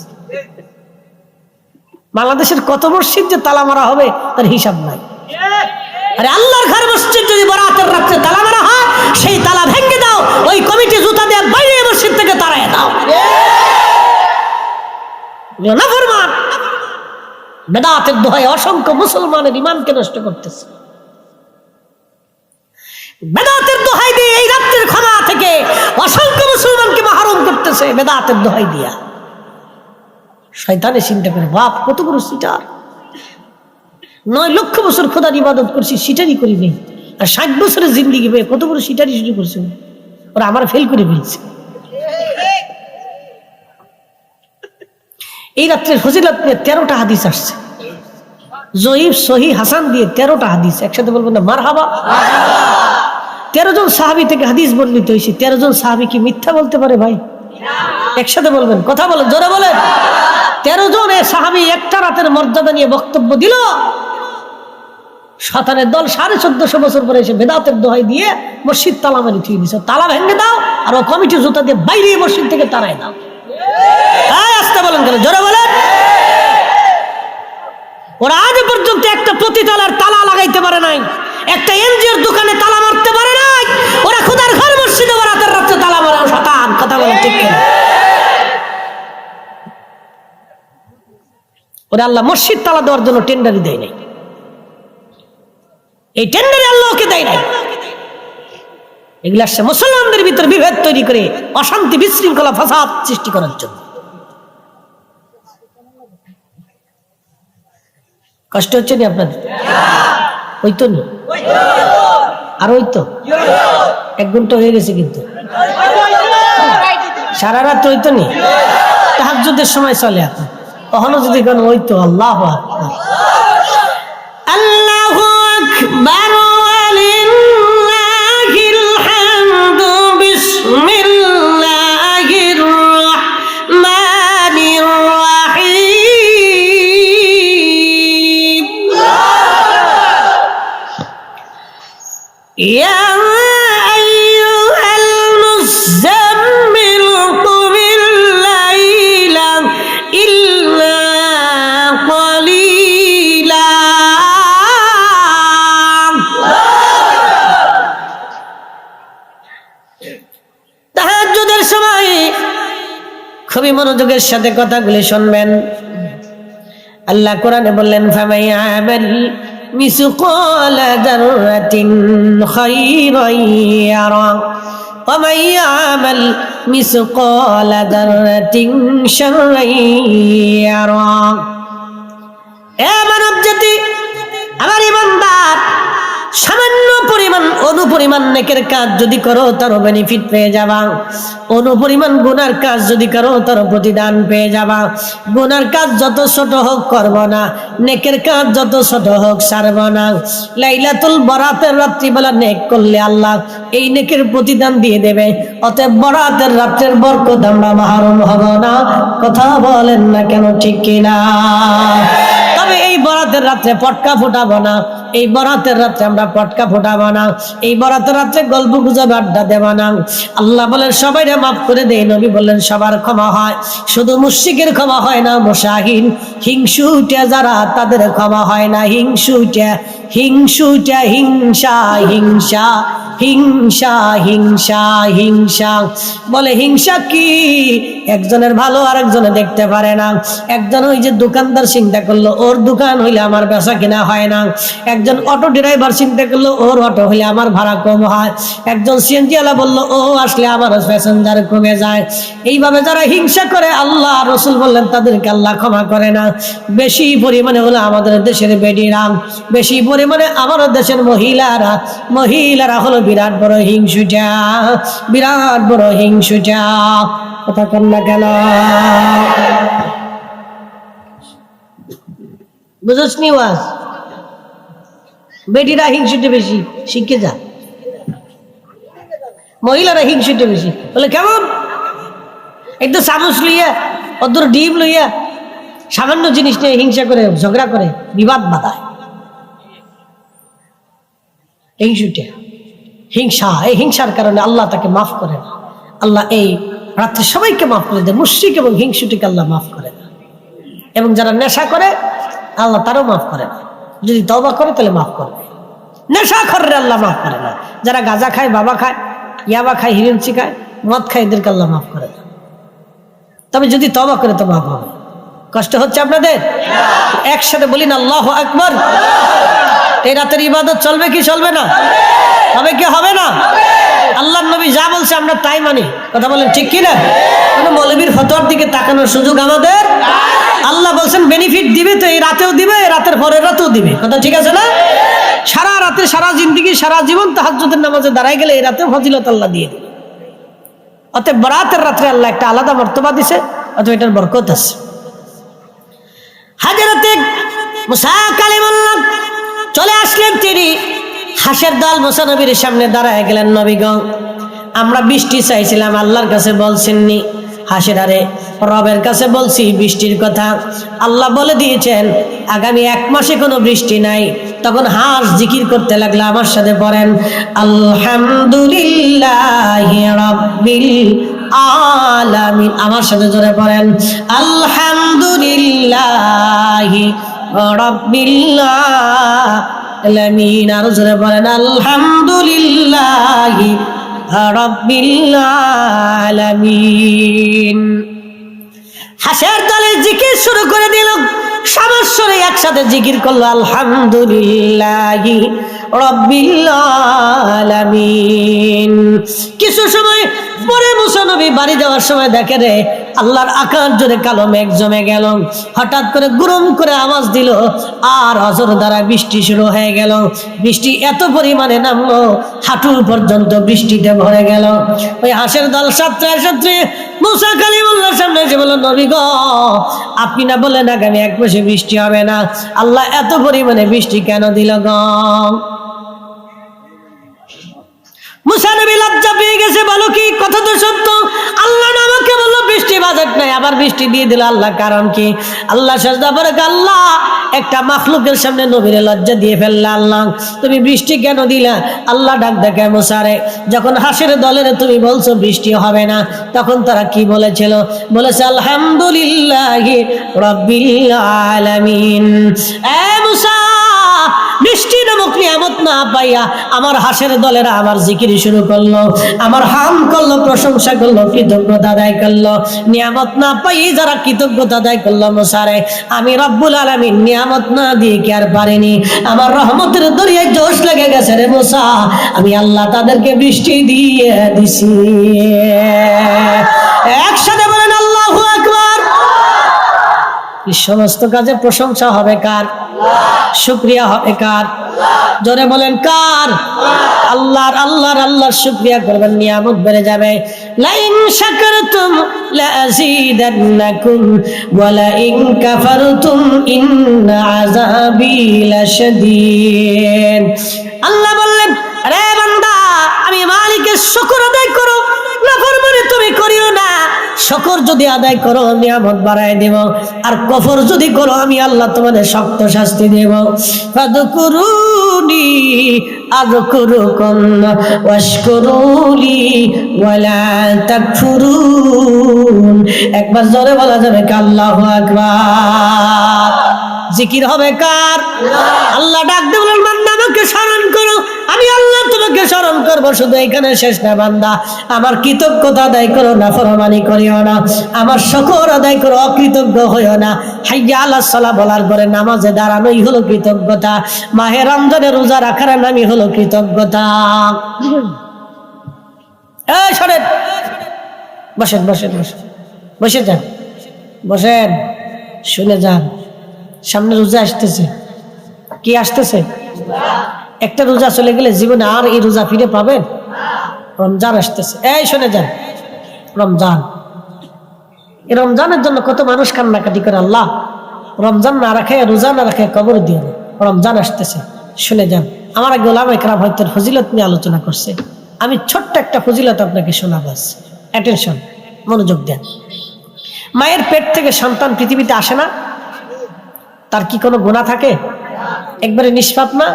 S1: বাংলাদেশের কত মসজিদ যে তালা মারা হবে তার হিসাব নাই। আরে আল্লাহর ঘর মসজিদ যদি বরাতের রাত্রে তালা মারা হয়, সেই তালা ভেঙে দাও, ওই কমিটি জুতা দিয়ে বাইরে মসজিদ থেকে তাড়ায় দাও। নাফরমান বেদাতের দোহায় অসংখ্য মুসলমানের ঈমানকে নষ্ট করতেছে। বেদাতের দোহাই দিয়ে এই রাত্রের ক্ষমা থেকে অসংখ্য মুসলমানকে মাহরুম করতেছে বেদাতের দোহাই দিয়া। শয়তানে চিন্তা করে, বাপ কত বড় সিটার, 9 লক্ষ বছর খোদার ইবাদত করছি, সিটারি করি নেই, আর 60 বছরের জিন্দিগি পেয়ে কত বড় সিটারি শুরু করছে, ওরা আমার ফেল করে ফেলছে। এই রাত্রের ফজিলত নিয়ে 13টা হাদিস আসছে, জয়ীফ সহি হাসান দিয়ে 13টা হাদিস। একসাথে বলবেন না মারহাবা। 13 জন সাহাবী থেকে হাদিস বর্ণিত হয়েছে। 13 জন সাহাবী কি মিথ্যা বলতে পারে ভাই? একসাথে বলবেন, কথা বলেন, জোরে বলেন। 13 জন সাহাবী একটা রাতের মর্যাদা নিয়ে বক্তব্য দিল। শয়তানের দল 1450 বছর পরে এসে বেদাতের দোহাই দিয়ে মসজিদ তালা মারি থুয়ে দিছে। তালা ভেঙে দাও, আর ও কমিটি জুতা দিয়ে বাইরে মসজিদ থেকে তাড়াই দাও। আসতে বলেন, কেন জোরে বলেন। ওরা আজ পর্যন্ত একটা প্রতিতলার তালা লাগাইতে পারে নাই, একটা এনজিওর দোকানে তালা মারতে পারে নাই। ওরা খোদার ঘর মসজিদে বরাতের রাতে তালা মারে। শয়তান, কথা বলে ঠিক কিনা? ওরা আল্লাহ মসজিদ তালা দেওয়ার জন্য টেন্ডারই দেয় নাই, এই টেন্ডারে আল্লাহকে দেয় নাই। এগুলা সে মুসলমানদের ভিতরে বিভেদ তৈরি করে অশান্তি, বিশৃঙ্খলা, ফাসাদ সৃষ্টি করার জন্য। কষ্ট হচ্ছে নি আপনাদের? ওই তো নি, আর ওই তো 1 ঘন্টা হয়ে গেছে, কিন্তু সারা রাত ওই তো নি, তাহাজ্জুদের সময় চলে। এখন কখনো যদি কোন ওই তো আল্লাহু আকবার, আল্লাহু আকবার, ওয়ালিল্লাহিল হামদু, বিসমিল্লাহির রাহমানির রাহিম। ইয়া আইয়ুহাল মুযাম্মিল কুমিল লাইলা খুবই মনোযোগের সাথে কথাগুলি শুনবেন। আল্লাহ কোরআনে বললেন ফামাইয়ামাল মিসকালা যাররাতিন খায়রান ইয়ারা ওয়া মাইয়ামাল মিসকালা যাররাতিন শাররান ইয়ারা। এ মানব জাতি, আমার ইমানদার, সামান্য পরিমাণ অনুপরিমাণ নেকের কাজ যদি করো তারও বেনিফিট পেয়ে যাবা, অনুপরিমাণ গুনার কাজ যদি করো তারও প্রতিদান পেয়ে যাবা। গুনার কাজ যত ছোট হোক করব না, নেকের কাজ যত ছোট হোক ছাড়ব না। লাইলাতুল বরাতের রাত্রিবেলা নেক করলে আল্লাহ এই নেকের প্রতিদান দিয়ে দেবে। অতএব বরাতের রাত্রের বরকত আমরা মাহরুম হব না। কথা বলেন না কেন, ঠিক কিনা? তবে এই বরাতের রাত্রে পটকা ফোটাবো না, এই বরাতের রাত্রে আমরা পটকা ফোটাবো না, এই বরাতের রাত্রে গল্প গুজব আড্ডা দেব না। আল্লাহ বলেন সবাই মাফ করে দেয়, নবী বললেন সবার ক্ষমা হয়, শুধু মুশরিকের ক্ষমা হয় না, মুশাহিন হিংসুটা যারা তাদের ক্ষমা হয় না। হিংসুটা হিংসা হিংসা হিংসা হিংসা হিংসা বলে হিংসা কি? একজনের ভালো আরেকজনে দেখতে পারে না। একজন ওই যে দোকানদার চিন্তা করলো ওর দোকান হইলে আমার বেচা কিনা হয় না, একজন অটো ড্রাইভার চিন্তা করলো ওর অটো হইলে আমার ভাড়া কম হয়, একজন সিএনজিওয়ালা বললো ও আসলে আমার প্যাসেঞ্জার কমে যায়। এইভাবে যারা হিংসা করে আল্লাহ রসুল বললেন তাদেরকে আল্লাহ ক্ষমা করে না। বেশি পরিমাণে হলো আমাদের দেশের বেডিরা, বেশি পরিমাণে আমাদের দেশের মহিলারা হলো বিরাট বড় হিংসুটা, বিরাট বড় হিংসুটা। কথা কন না কেন? বুঝছ নি ওয়াজ? বেটিরা হিংসুটে বেশি, শিখে যা। মহিলারা হিংসুটে বেশি। বলে কেমন? একটু চামচ লইয়া অদূর ডিম লইয়া সামান্য জিনিস নিয়ে হিংসা করে, ঝগড়া করে, বিবাদ বাঁধায়। হিংসুটে হিংসা, এই হিংসার কারণে আল্লাহ তাকে মাফ করে না। আল্লাহ এই রাত্রে সবাইকে মাফ করে দেয়, মুশরিক এবং হিংসুটিকে আল্লাহ মাফ করে না। এবং যারা নেশা করে আল্লাহ তারও মাফ করে না। যদি তওবা করে তাহলে মাফ করবে। নেশা করে আল্লাহ মাফ করে না। যারা গাঁজা খায়, বাবা খায়, ইয়াবা খায়, হিরেঞ্চি খায়, মদ খায়, এদেরকে আল্লাহ মাফ করে না। তবে যদি তওবা করে তো মাফ হবে। কষ্ট হচ্ছে আপনাদের? একসাথে বলি না আল্লাহু আকবার। এই রাতের ইবাদত চলবে কি চলবে না? হবে কি হবে না? আল্লাহর নবী যা বলছে আমরা তাই মানি। কথা বলেন ঠিক কি না? কোনো মৌলবীর ফতোয়ার দিকে তাকানোর সুযোগ আমাদের। আল্লাহ বলছেন বেনিফিট দিবে তো এই রাতেও দিবে, রাতের পরের রাতেও দিবে। কথা ঠিক আছে না? সারা রাতে, সারা জিন্দেগি, সারা জীবন তাহাজ্জুদের নামাজে দাঁড়ায় গেলে এই রাতেও ফজিলত আল্লাহ দিয়ে দিবে। অতএব বরাতের রাত্রে আল্লাহ একটা আলাদা মর্তবা দিছে, অতএব এটার বরকত আছে। হাজরাতে মুসা কালিমুল্লাহ চলে আসলেন, তিনি হাসের দল মুসা নবীর সামনে দাঁড়ায় গেলেন। নবীগণ আমরা বৃষ্টি চাইছিলাম, আল্লাহর কাছে বলছেননি। হাসের আরে রবের কাছে বলছি বৃষ্টির কথা, আল্লাহ বলে দিয়েছেন আগামী 1 মাসে কোনো বৃষ্টি নাই। তখন হাঁস জিকির করতে লাগলো, আমার সাথে পড়েন আলহামদুলিল্লাহি রাব্বিল আলামিন। আমার সাথে জোরে পড়েন আলহামদুলিল্লাহি রাব্বিল আলামিন। আর জোরে পড়েন আলহামদুলিল্লাহি রাব্বিল আলামিন। হাসের দলে জিকির শুরু করে দিল, সমস্যরে একসাথে জিকির করলো আলহামদুলিল্লাহি রাব্বিল আলামিন। কিছু সময় পরে মুসা নবী বাড়ি যাওয়ার সময় দেখে রে আল্লাহর আকাশ জোরে কালো মেঘ জমে গেল। হঠাৎ করে গুরুম করে আওয়াজ দিল আর হযর দ্বারা বৃষ্টি শুরু হয়ে গেল। বৃষ্টি এত পরিমাণে নামলো হাঁটু পর্যন্ত বৃষ্টিতে ভরে গেল। ওই হাঁসের দল ছাত্রে মুসা কালিমুল্লাহর সামনে এসে বলল নবী গো, আপনি না বললেন আগামী 1 মাসে বৃষ্টি হবে না, আল্লাহ এত পরিমাণে বৃষ্টি কেন দিল গো? মুসা নবী লজ্জা পেয়ে গেছে, বলো কি কথা তো সত্য। আল্লাহ আমাকে বললো বৃষ্টি বাজেট নাই, আবার বৃষ্টি দিয়ে দিল, আল্লাহ কারণ কি? আল্লাহ সাজদা করে আল্লাহ একটা মাখলুকের সামনে নবীরে লজ্জা দিয়ে ফেললা, আল্লাহ তুমি বৃষ্টি কেন দিলা? আল্লাহ ডাক দেখে মুসারে, যখন হাসের দলের তুমি বলছো বৃষ্টি হবে না, তখন তারা কি বলেছিল? বলেছে আলহামদুলিল্লাহি রাব্বিল আলামিন। এ মুসা, বৃষ্টি নামক নিয়ামত না পাইয়া আমার হাসের দলেরা আমার জিকির শুরু করলো, আমার হাম করলো, প্রশংসা করলো, কৃতজ্ঞতা আদায় করলো। নিয়ামত না পাই যারা কৃতজ্ঞতা আদায় করলো মুসারে, আমি রব্বুল আলামিন নিয়ামত না দিয়ে কি আর পারিনি? আমার রহমতের দরিয়ায় জোশ লেগে গেছে রে মুসা, আমি আল্লাহ তাদেরকে বৃষ্টি দিয়ে দিছি। একসাথে বলেন আল্লাহু আকবার। এই সমস্ত কাজে প্রশংসা হবে কার? শুকরিয়া হবে কার? জোরে বলেন কার? আল্লাহর। আল্লাহর শুকরিয়া করবেন, নিয়ামত বেড়ে যাবে। লাইন শাকারতুম লাযীদান্নাকুম ওয়া লাইন কাফারতুম ইন্না আযাবি লাশাদীদ। আল্লাহ বললেন, আরে বান্দা, আমি মালিকের শুকর আদায় করো, নাফরমানি তুমি করিও না। শুকর যদি আদায় করো নিয়ামত বাড়ায় দেব, আর কফর যদি করো আমি আল্লাহ তোমাদের শক্ত শাস্তি দেব। ফাযকুরুনি আযকুরুকুম ওয়াশকুরুলি ওয়ালা তাকফুরুন। একবার জোরে বলা যাবে কি আল্লাহু আকবার? জিকির হবে কার? আল্লাহ ডাক দিয়ে বলেন, বান্দা আমাকে স্মরণ করো, আমি আল্লাহ তোমাকে স্মরণ করবো। শুধু এখানে শেষ না বান্দা, আমার কৃতজ্ঞতা আদায় করো, নাফরমানি করিও না। আমার শুকর আদায় করো, অকৃতজ্ঞ হইও না। হাইয়া আলাস সালাহ বলার পরে নামাজে দাঁড়ানোই হলো কৃতজ্ঞতা। মাহে রমজানে রোজা রাখার নামই হলো কৃতজ্ঞতা। এই শোনেন, বসেন বসেন বসেন, বসে যান, বসেন, শুনে যান। সামনে রোজা আসতেছে। কি আসতেছে? একটা রোজা চলে গেলে জীবনে আর এই রোজা ফিরে পাবেন? রমজান আসতেছে। এই শুনে যান, রমজান, এই রমজানের জন্য কত মানুষ কান্নাকাটি করে। আল্লাহ রমজান না রাখে, রোজা না রাখে কবর দিয়ে না। রমজান আসতেছে, শুনে যান। আমার আগে ওলামা ইকরাম হয়তো ফজিলত নিয়ে আলোচনা করছে, আমি ছোট্ট একটা ফজিলত আপনাকে শোনাবো। অ্যাটেনশন, মনোযোগ দেন। মায়ের পেট থেকে সন্তান পৃথিবীতে আসে না, তার কি কোনো গুনাহ থাকে? একবারে নিষ্পাপ না?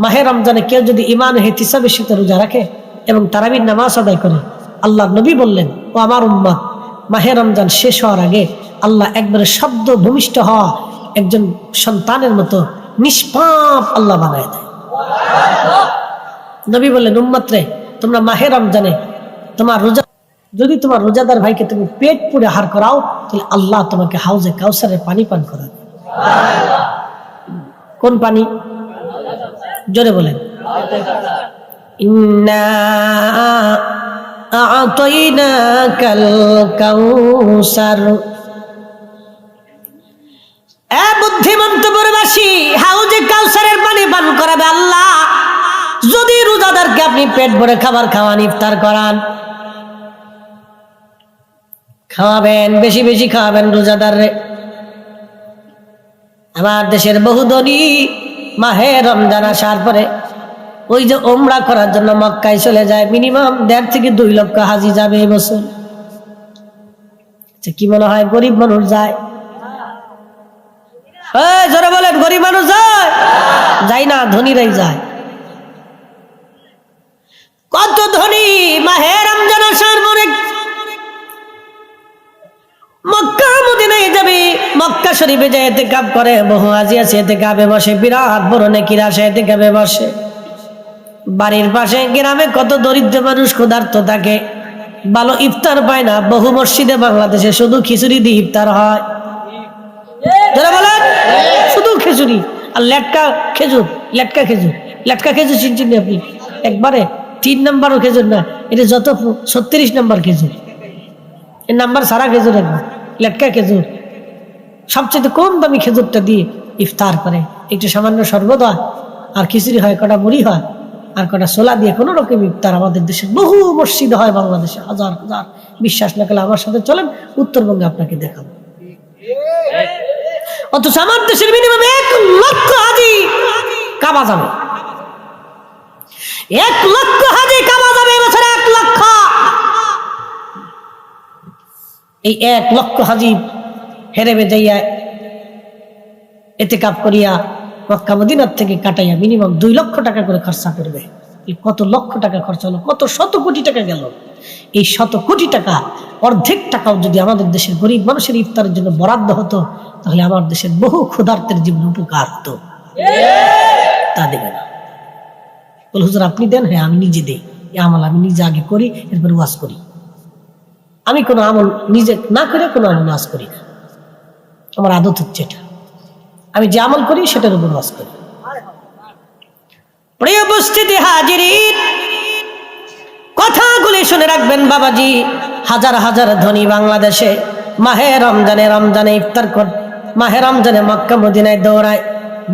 S1: মাহে রমজানে কেউ যদি ঈমান ও ইহতিসাবের সাথে রোজা রাখে এবং তারাবির নামাজ আদায় করে, আল্লাহ নবী বললেন, ও আমার উম্মত, মাহে রমজান শেষ হওয়ার আগে আল্লাহ একবারে শব্দ ভূমিষ্ঠ হওয়া একজন সন্তানের মতো নিষ্পাপ আল্লাহ বানায় দেয়। নবী বললেন, উম্মত রে, তোমরা মাহে রমজানে তোমার রোজা, যদি তোমার রোজাদার ভাইকে তুমি পেট পুড়ে আহার করাও, তাহলে আল্লাহ তোমাকে হাউজে কাউসারের পানি পান করাবে। কোন পানি? জোরে বলেন। ইন্না আ'তাইনাকাল কাউসার। এ বুদ্ধিমন্ত পুরবাসী, হাউজে কাউসারের পানি পান করাবে আল্লাহ যদি রোজাদারকে আপনি পেট ভরে খাবার খাওয়ান, ইফতার করান। খাওয়াবেন, বেশি বেশি খাওয়াবেন রোজাদাররে। আমার দেশের বহু ধনী মাহে রমজান আসার পরে ওই যে ওমরা করার জন্য মক্কায় চলে যায়, মিনিমাম 1.5 থেকে 2 লক্ষ হাজি যাবে এবছর। কি মনে হয় গরিব মানুষ যায়? জোরে বলেন, গরিব মানুষ যায়? যায় না, ধনীরাই যায়। কত ধনী মাহে রমজান আসার পরে মক্কা মদিনায় যাবে, মক্কা শরীফে যায় ইতিকাফ করে। বহু হাজি আছে ইতিকাফে বসে, বিরাট বড় নেকির আশায় ইতিকাফে বসে। বাড়ির পাশে গ্রামে কত দরিদ্র মানুষ ক্ষুধার্ত থাকে, ভালো ইফতার পায় না। বহু মসজিদে বাংলাদেশে শুধু খিচুড়ি দিয়ে ইফতার হয়। যারা বলেন শুধু খিচুড়ি আর লেটকা খেজুর, লেটকা খেজুর, লেটকা খেজুর চিনছেন আপনি? একবারে 3 নম্বরও খেজুর না, এটা যত 36 নম্বর খেজুর, এর নাম্বার সারা খেজুর একবার লেটকা খেজুর। সবচেয়ে কম দামি খেজুরটা দিয়ে ইফতার করে। একটু সামান্য শরবত হয়, আর খিচুড়ি হয়, কটা মুড়ি হয়, আর কটা ছোলা দিয়ে কোনো রকম ইফতার। আমাদের দেশে বহু মসজিদ হয়, বাংলাদেশে হাজার হাজার। বিশ্বাস না করলে আমার সাথে চলেন, উত্তরবঙ্গে আপনাকে দেখাবো। অথচ আমার দেশের মিনিমাম 1 লক্ষ হাজি কাবা যাবে, 1 লক্ষ হাজি কাবা যাবে এবছর, 1 লক্ষ। এই 1 লক্ষ হাজি হেরেবে যাইয়া ইতিকাফ করিয়া মক্কা মদিনার থেকে কাটাইয়া মিনিমাম 2 লক্ষ টাকা করে খরচা করবে। কত লক্ষ টাকা খরচা হলো, কত শত কোটি টাকা গেল। এই শত কোটি টাকা অর্ধেক টাকাও যদি আমাদের দেশের গরিব মানুষের ইফতারের জন্য বরাদ্দ হতো, তাহলে আমার দেশের বহু ক্ষুধার্তের জীবন উপকার হতো। তা দেবে না। বলে হুজুর আপনি দেন? হ্যাঁ আমি নিজে দেই, এই আমল আমি নিজে আগে করি, এরপর ওয়াজ করি। আমি কোনো আমল নিজে না করে কোনো আমল ওয়াজ করি না, আমার আদত হচ্ছে এটা। আমি যে আমল করি সেটার উপর ওয়াজ করি। প্রিয় উপস্থিতি হাজিরিন, কথাগুলি শুনে রাখবেন বাবাজি। হাজার হাজার ধনী বাংলাদেশে মাহে রমজানে ইফতার কর, মাহে রমজানে মক্কা মদিনায় দৌড়ায়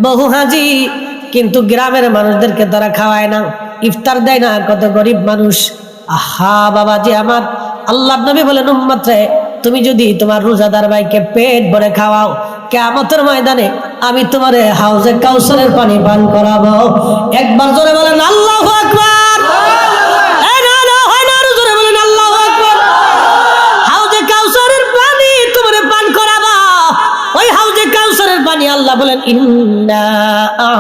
S1: বহু হাজি, কিন্তু গ্রামের মানুষদেরকে তারা খাওয়ায় না, ইফতার দেয় না। কত গরিব মানুষ। আহা বাবাজি আমার, আল্লাহর নবী বলেন উম্মত রে, তুমি যদি তোমার রোজাদার ভাইকে পেট ভরে খাওয়াও, কিয়ামতের ময়দানে আমি তোমারে হাউজে কাউসারের পানি পান করাবো। একবার জোরে বলেন আল্লাহু আকবার। আল্লাহ বলেন ইন্না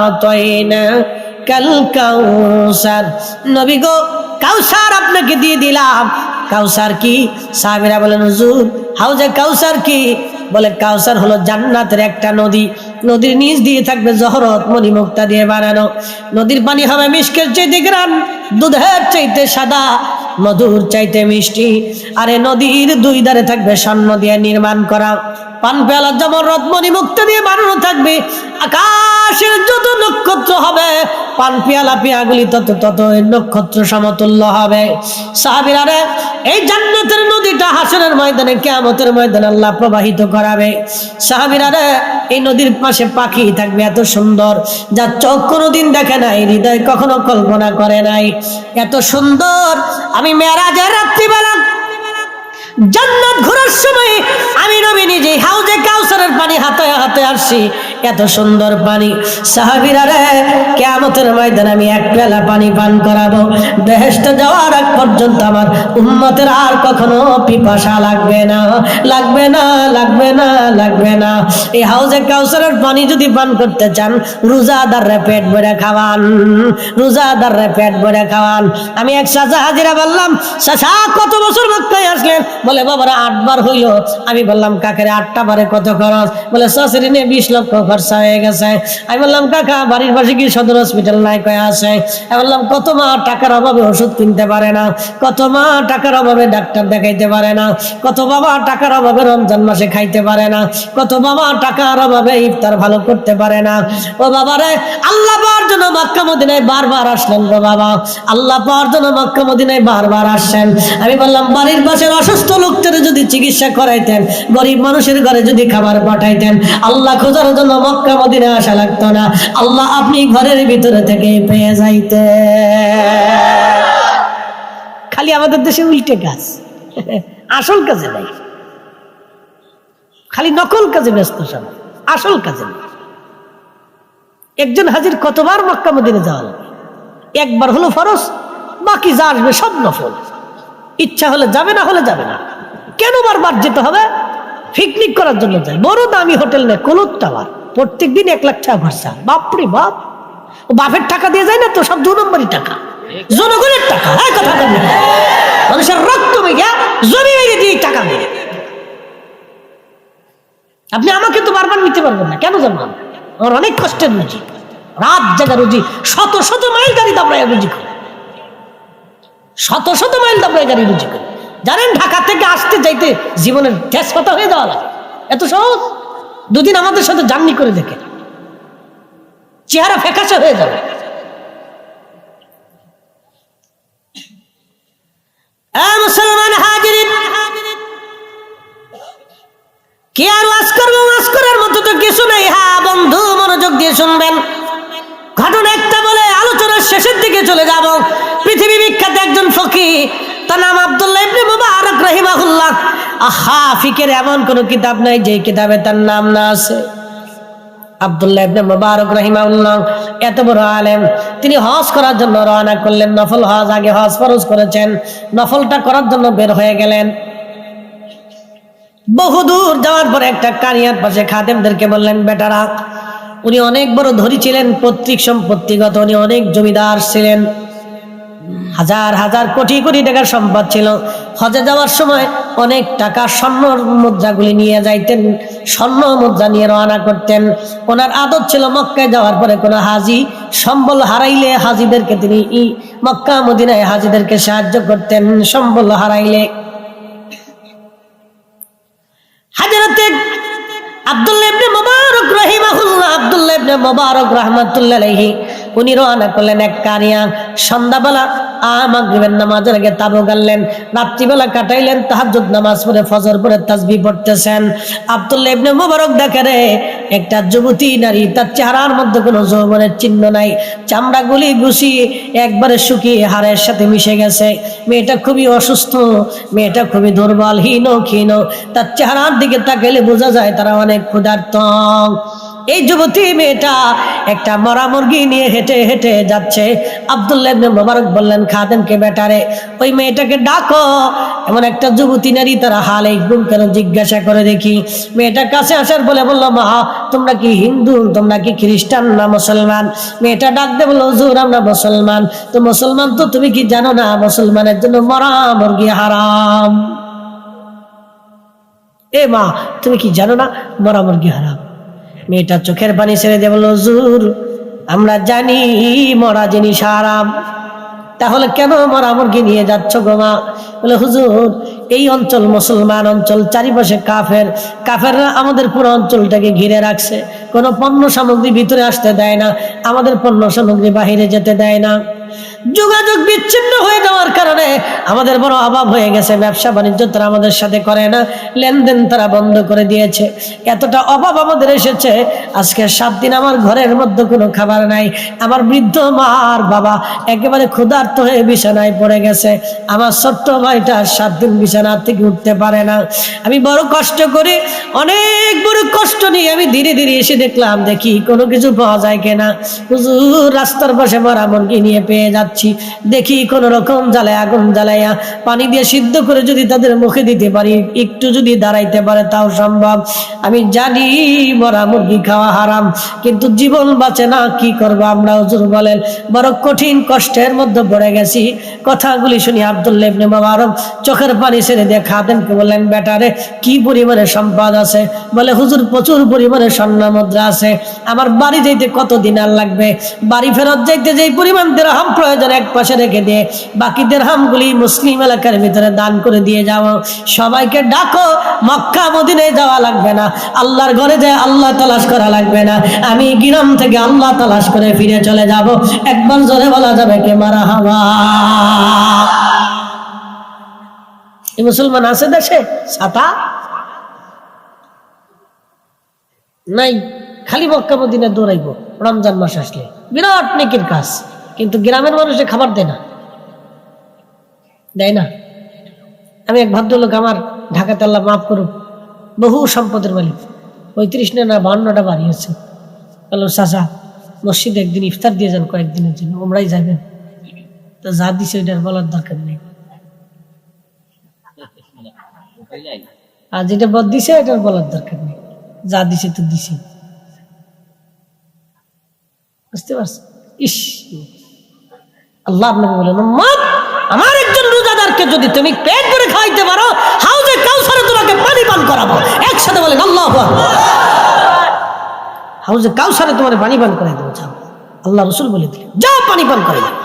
S1: আ'তাইনাকাল কাউসার, নবী গো কাউসার আপনাকে দিয়ে দিলাম। কাউসার কি? সাহাবীরা বলেন হুজুর হাউজে কাউসার কি? বলে কাউসার হলো জান্নাতের একটা নদী, নদীর নিচ দিয়ে থাকবে জহরত মণিমুক্তা দিয়ে বানানো, নদীর পানি হবে মিষ্কের চাইতে গ্রান, দুধের চাইতে সাদা, মধুর চাইতে মিষ্টি। আর এই নদীর দুই ধারে থাকবে স্বর্ণ দিয়ে নির্মাণ করা, পান পেয়ালা জমরত মণিমুক্তা দিয়ে বানানো থাকবে। আকাশের যত নক্ষত্র হবে, পান পেয়ালা পেয়াগুলি তত তত নক্ষত্র সমতুল্য হবে। সাহাবীরা রে, এই জান্নাতের নদীটা হাসরের ময়দানে কিয়ামতের ময়দানে আল্লাহ প্রবাহিত করাবে। সাহাবীরা রে, এই নদীর পাশে পাখি থাকবে এত সুন্দর, যা চোখ কোনোদিন দেখে নাই, হৃদয় কখনো কল্পনা করে নাই। এত সুন্দর আমি মেরাজের রাত্রিবেলা জান্নাত ঘোরার সময় আমি নবী নিজে হাউজে কাউসারের পানি হাতে হাতে আসছি, এত সুন্দর পানি। সাহাবীরা রে, কিয়ামতের ময়দানে আমি এক পেয়ালা পানি পান করাবো, বেহেশতে যাওয়ার আগ পর্যন্ত আমার উম্মতের আর কখনো পিপাসা লাগবে না, লাগবে না, লাগবে না, লাগবে না। এই হাউজে কাউসারের পানি যদি পান করতে চান, রোজাদাররে পেট ভরে খাওয়ান, রোজাদাররে পেট ভরে খাওয়ান। আমি এক চাচা হাজিরা বললাম, চাচা কত বছর মক্কায় আসলেন? বলে বাবারা 8 বার হইল। আমি বললাম কাকারে 8টা বারে কত খরচ? বলে শাশুড়ি নিয়ে 20 লক্ষ খরচা হয়ে গেছে। আমি বললাম কাকা বাড়ির পাশে কি সদর হসপিটাল নাই? কয়ে আছে। আমি বললাম কত মা টাকার অভাবে ওষুধ কিনতে পারে না, কত মা টাকার অভাবে ডাক্তার দেখাইতে পারে না, কত বাবা টাকার অভাবে রমজান মাসে খাইতে পারে না, কত বাবা টাকার অভাবে ইফতার ভালো করতে পারে না। ও বাবারে, আল্লাহ পাওয়ার জন্য মক্কা মদিনায় বারবার আসলেন গো বাবা, আল্লাহ পাওয়ার জন্য মক্কা মদিনায় বারবার আসছেন। আমি বললাম বাড়ির পাশের অসুস্থ লোকদের যদি চিকিৎসা করাইতেন, গরিব মানুষের ঘরে যদি খাবার পাঠাইতেন, আল্লাহ খোঁজার জন্য মক্কা মদিনা আসা লাগতো না, আল্লাহ আপনি ঘরের ভিতরে থেকে পেয়ে যাইতে। খালি আমাদের দেশে উল্টে কাজ, আসল কাজে নাই, খালি নকল কাজে ব্যস্ত সব, আসল কাজে নেই। একজন হাজির কতবার মক্কা মদিনা যাওয়া লাগে? একবার হলো ফরজ, বাকি যা আসবে সব নফল। ইচ্ছা হলে যাবে, না হলে যাবে না। কেন বারবার যেতে হবে? পিকনিক করার জন্য যায়, বড় দামি হোটেল নেই, কোলট টাওয়ার, প্রত্যেকদিন 1 লাখ টাকা খরচা। বাপরে বাপ, ও বাপের টাকা দিয়ে যায় না তো, সব 2 নম্বরই টাকা, জনগণের টাকা। হ্যাঁ কথা বলি, মানুষের রক্ত মেঘা জমি মেঘে দিয়ে টাকা মেরে। আপনি আমাকে তো বারবার নিতে পারবেন না, কেন জানবেন? আমার অনেক কষ্টের রুজি, রাত জায়গা রুজি, শত শত মাইল গাড়ি দাবড়ায় রুজি করে, শত শত মাইল দাবড়ায় গাড়ি রুজি করে। জানেন ঢাকা থেকে আসতে যাইতে জীবনের গ্যাস কথা হয়ে যাওয়া লাগে, এত সহজ? 2 দিন আমাদের সাথে জার্নি করে দেখে, চেহারা ফ্যাকাশে হয়ে যাবে। মুসলমান হাজিরিন, কি আর ওয়াজ করবো? ওয়াজ করার মতো তো কিছু নেই। হ্যাঁ বন্ধু, মনোযোগ দিয়ে শুনবেন। ঘটনা একটা বলে আলোচনার শেষের দিকে চলে যাব। পৃথিবী বিখ্যাত একজন ফকিহ, তার নাম আব্দুল্লাহ ইবনে মুবারক রাহিমাহুল্লাহ। আহা, ফিকের এমন কোন কিতাব নাই যে কিতাবে তার নাম না আছে। আব্দুল্লাহ ইবনে মুবারক রাহিমাহুল্লাহ এত বড় আলেম, তিনি হজ করার জন্য রওনা করলেন। নফল হজ, আগে হজ ফরজ করেছেন, নফলটা করার জন্য বের হয়ে গেলেন। বহুদূর যাওয়ার পরে একটা কানিয়ার পাশে খাদেমদেরকে বললেন, বেটারা, উনি অনেক বড় ধনী ছিলেন, পৈতৃক সম্পত্তিগত, উনি অনেক জমিদার ছিলেন, হাজার হাজার কোটি কোটি টাকার সম্পদ ছিল। হজে যাওয়ার সময় অনেক টাকা স্বর্ণর মুদ্রাগুলি নিয়ে যাইতেন, স্বর্ণ মুদ্রা নিয়ে রওনা করতেন। ওনার আদত ছিল মক্কায় যাওয়ার পরে কোনো হাজি সম্বল হারাইলে হাজিদেরকে তিনি মক্কা মদিনায় হাজিদেরকে সাহায্য করতেন সম্বল হারাইলে। হযরতে আব্দুল্লাহ ইবনে মুবারক রাহিমাহুল্লাহ, আব্দুল্লাহ ইবনে মুবারক রাহমাতুল্লাহ আলাইহি, উনি রওনা করলেন এক কারিয়া। সন্ধ্যাবেলা মাগরিবের নামাজের আগে তাবু গাড়লেন, রাত্রিবেলা কাটাইলেন তাহাজ্জুদ নামাজ পড়ে ফজর পড়ে তাসবিহ পড়তেছেন। আব্দুল্লাহ ইবনে মুবারক দেখে রে একটা যুবতী নারী, তার চেহারার মধ্যে কোনো যৌবনের চিহ্ন নাই, চামড়াগুলি গুছিয়ে একবারে শুকিয়ে হাড়ের সাথে মিশে গেছে। মেয়েটা খুবই অসুস্থ, মেয়েটা খুবই দুর্বল, হীন ক্ষীণ। তার চেহারার দিকে তাকাইলে বোঝা যায় তারা অনেক ক্ষুধার্ত। এই যুবতী মেয়েটা একটা মরা মুরগি নিয়ে হেঁটে হেঁটে যাচ্ছে। আব্দুল্লাহ ইবনে মুবারক বললেন খাদেমকে, বেটারে ওই মেয়েটাকে ডাকো। এমন একটা যুবতী নারী, তারা হাল একদম কেন জিজ্ঞাসা করে দেখি। মেয়েটার কাছে আসার বলে বললো, মা তোমরা কি হিন্দু, তোমরা কি খ্রিস্টান না মুসলমান? মেয়েটা ডাক দে বললো, হুজুর আমরা মুসলমান। তো মুসলমান তো তুমি কি জানো না মুসলমানের জন্য মরা মুরগি হারাম? এ মা তুমি কি জানো না মরা মুরগি হারাম? মেয়েটা চোখের পানি ছেড়ে দিয়ে বলল, হুজুর আমরা জানি মরা জিনিস হারাম, তাহলে কেন মরা মুরগি নিয়ে যাচ্ছ গো মা? বলে, হুজুর এই অঞ্চল মুসলমান অঞ্চল, চারিপাশে কাফেররা আমাদের পুরো অঞ্চলটাকে ঘিরে রাখছে, কোনো পণ্য সামগ্রী ভিতরে আসতে দেয় না, আমাদের পণ্য সামগ্রী বাহিরে যেতে দেয় না। যোগাযোগ বিচ্ছিন্ন হয়ে যাওয়ার কারণে আমাদের বড় অভাব হয়ে গেছে, ব্যবসা বাণিজ্য তারা আমাদের সাথে করে না, লেনদেন তারা বন্ধ করে দিয়েছে। এতটা অভাব আমাদের এসেছে, আজকে 7 দিন আমার ঘরের মধ্যে কোনো খাবার নাই। আমার বৃদ্ধ মা আর বাবা একেবারে ক্ষুধার্ত হয়ে বিছানায় পড়ে গেছে। আমার ছোট্ট ভাইটা 7 দিন বিছানা থেকে উঠতে পারে না। আমি বড় কষ্ট করে, অনেক বড় কষ্ট নিয়ে আমি ধীরে ধীরে এসে দেখলাম, দেখি কোনো কিছু পাওয়া যায় কিনা। হুজুর রাস্তার পাশে মরা মুরগি নিয়ে পেয়ে যাচ্ছি, দেখি কোন রকম জ্বালায় আগুন জ্বালাইয়া পানি দিয়ে সিদ্ধ করে যদি তাদের মুখে দিতে পারি, একটু যদি দাঁড়াইতে পারে তাও সম্ভব। আমি জানি মরা মুরগি খাওয়া হারাম, কিন্তু জীবন বাঁচে না, কি করব আমরা? হুজুর বলেন বড় কঠিন কষ্টের মধ্যে পড়ে গেছি। কথাগুলি শুনি আব্দুল্লাহ ইবনে মুবারক চোখের পানি ছেড়ে দিয়ে খাদেমকে বললেন, বেটারে কি পরিমাণে সম্পদ আছে? বলে, হুজুর প্রচুর পরিমাণে স্বর্ণ মুদ্রা আছে। আমার বাড়ি যাইতে কত দিনার লাগবে? বাড়ি ফেরত যাইতে যেই পরিমাণ দিরহাম প্রয়োজন এক পাশে রেখে দিয়ে বাকি দিরহামগুলি মুসলিম এলাকার ভিতরে দান করে দিয়ে যাও। সবাইকে ডাকো, মক্কা মদিনায় যাওয়া লাগবে না, আল্লাহর ঘরে যায় আল্লাহ তালাশ করা লাগবে না, আমি গ্রাম থেকে আল্লাহ তালাশ করে ফিরে চলে যাব। একবার জোরে বলা যাবে কে মারহাবা? এই মুসলমান আছে দেশে? ছাতা নাই, খালি মক্কা মদিনায় দৌড়াইব রমজান মাস আসলে, বিরাট নেকির কাজ। কিন্তু গ্রামের মানুষে খাবার দেয় না। আমি এক ভদ্রলোক, আমার ঢাকাতে আল্লাহ মাফ করুক, বহু সম্পদের মালিক, 35 না 52টা বাড়ি আছে। বললো, চাচা মসজিদে একদিন ইফতার দিয়ে যান কয়েকদিনের জন্য, ওমরাই যাবেন। তো যা দিছে ওইটার বলার দরকার নেই, আর যেটা বদ দিছে এটার বলার দরকার নেই, যা দিছে তো দিছে। বুঝতে পারছো? ইস, আল্লাহ আপনাকে বলেন, আমার একজন রোজাদারকে যদি তুমি পেট ভরে খাওয়াইতে পারো, হাউজে কাউসারে তোমাকে পানি পান করাবো। একসাথে বলেন আল্লাহু আকবার। হাউজে কাউসারে তোমার পানি পান করাই দেবো, যাও। আল্লাহ রাসূল বলে দিলেন, যাও পানি পান করাই দেবো।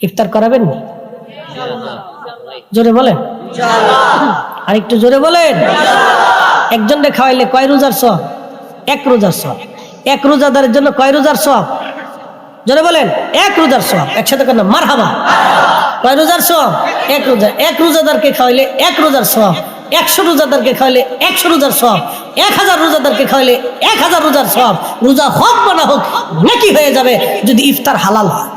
S1: ইফতার করাবেন নি? জোরে বলেন আর একটু জোরে বলেন। একজনকে খাওয়াইলে কয় রোজার সওয়াব? 1 রোজার সওয়াব। 1 রোজাদারের জন্য কয় রোজার সওয়াব? জোরে বলেন 1 রোজার সওয়াব। একসাথে কেন মারহাবা। কয় রোজার সওয়াব? 1 রোজা। 1 রোজাদারকে খাওয়াইলে 1 রোজার সওয়াব। 100 রোজাদারকে খাওয়াইলে 100 রোজার সওয়াব। 1000 রোজাদারকে খাওয়াইলে 1000 রোজার সওয়াব। রোজা হোক বা না হোক নেকি হয়ে যাবে যদি ইফতার হালাল হয়।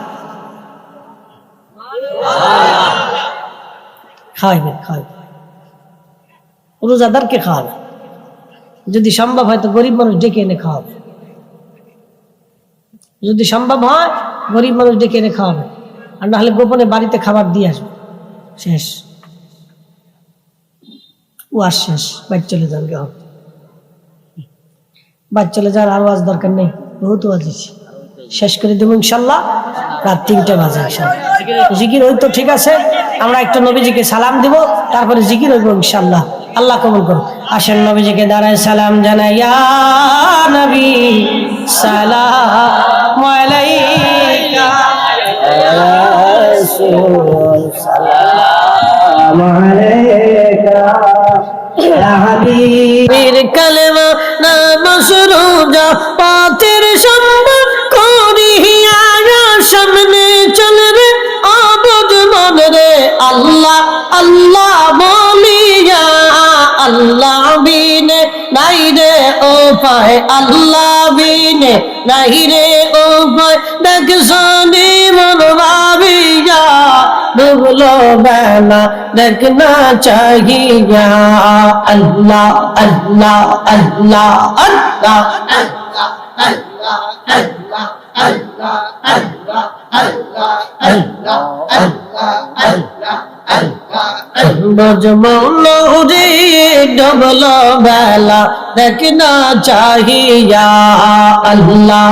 S1: খাওয়াইবেন, রোজাদারকে খাওয়াবে, যদি সম্ভব হয় তো গরিব মানুষ ডেকে এনে খাওয়াবে, যদি সম্ভব হয় গরিব মানুষ ডেকে এনে খাওয়াবে, আর না হলে গোপনে বাড়িতে খাবার দিয়ে আসবে। শেষ, ওয়াজ শেষ, বাইর চলে যান। বাইর চলে যাওয়ার আর ওয়াজ দরকার নেই, বহুত ওয়াজ শেষ করে দেবো ইনশাল্লাহ। রাত 3টে বাজে ইনশাআল্লাহ। জিকির হইতো ঠিক আছে, আমরা একটু নবীজিকে সালাম দিব, তারপরে জিকির হইব ইনশাআল্লাহ। আল্লাহ কবুল করুন। আসেন নবীজিকে দাঁড়ায় সালাম জানাই। ইয়া নবী সালাম আলাইকা, রাসূল সালাম আলাইকা, ইয়া হাবিব কালেমা নাম সুরজা পাতের সম্মান করিয়া সামনে চলবে আবদ মন রে, আল্লাহ আল্লাহ বলিয়া আল্লাহ বিনে নাই রে ও পায়, আল্লাহ বিনে নাই রে ও পায়, দেখ শুনি মন ভাবিয়া ডুবলো বেলা দেখ না চাহিয়া, আল্লাহ আল্লাহ আল্লাহ আল্লাহ বজমৌলরে ডবল বেলা দেখ না চাহিয়া, আল্লাহ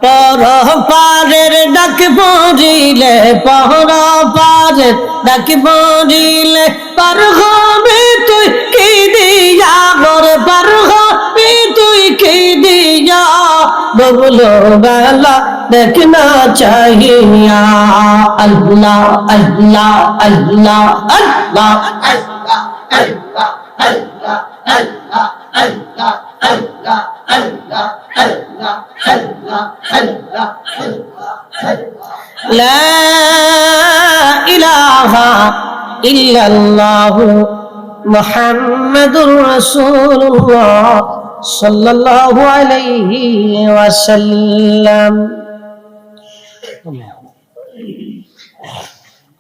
S1: পর পারের ডাক পড়িলে, পর পারের ডাক পড়িলে পার হবে তুই কি দিয়া, বর পার হবে তুই কি দিয়া, ববলো বেলা দেখ না চাহিয়া, আল্লাহ আল্লাহ আল্লাহ আল্লাহ আল্লাহ আল্লাহ আল্লাহ আল্লাহ আল্লাহ আল্লাহ আল্লাহ আল্লাহ আল্লাহ আল্লাহ লা ইলাহা ইল্লাল্লাহু মুহাম্মাদুর রাসূলুল্লাহ সাল্লাল্লাহু আলাইহি ওয়াসাল্লাম।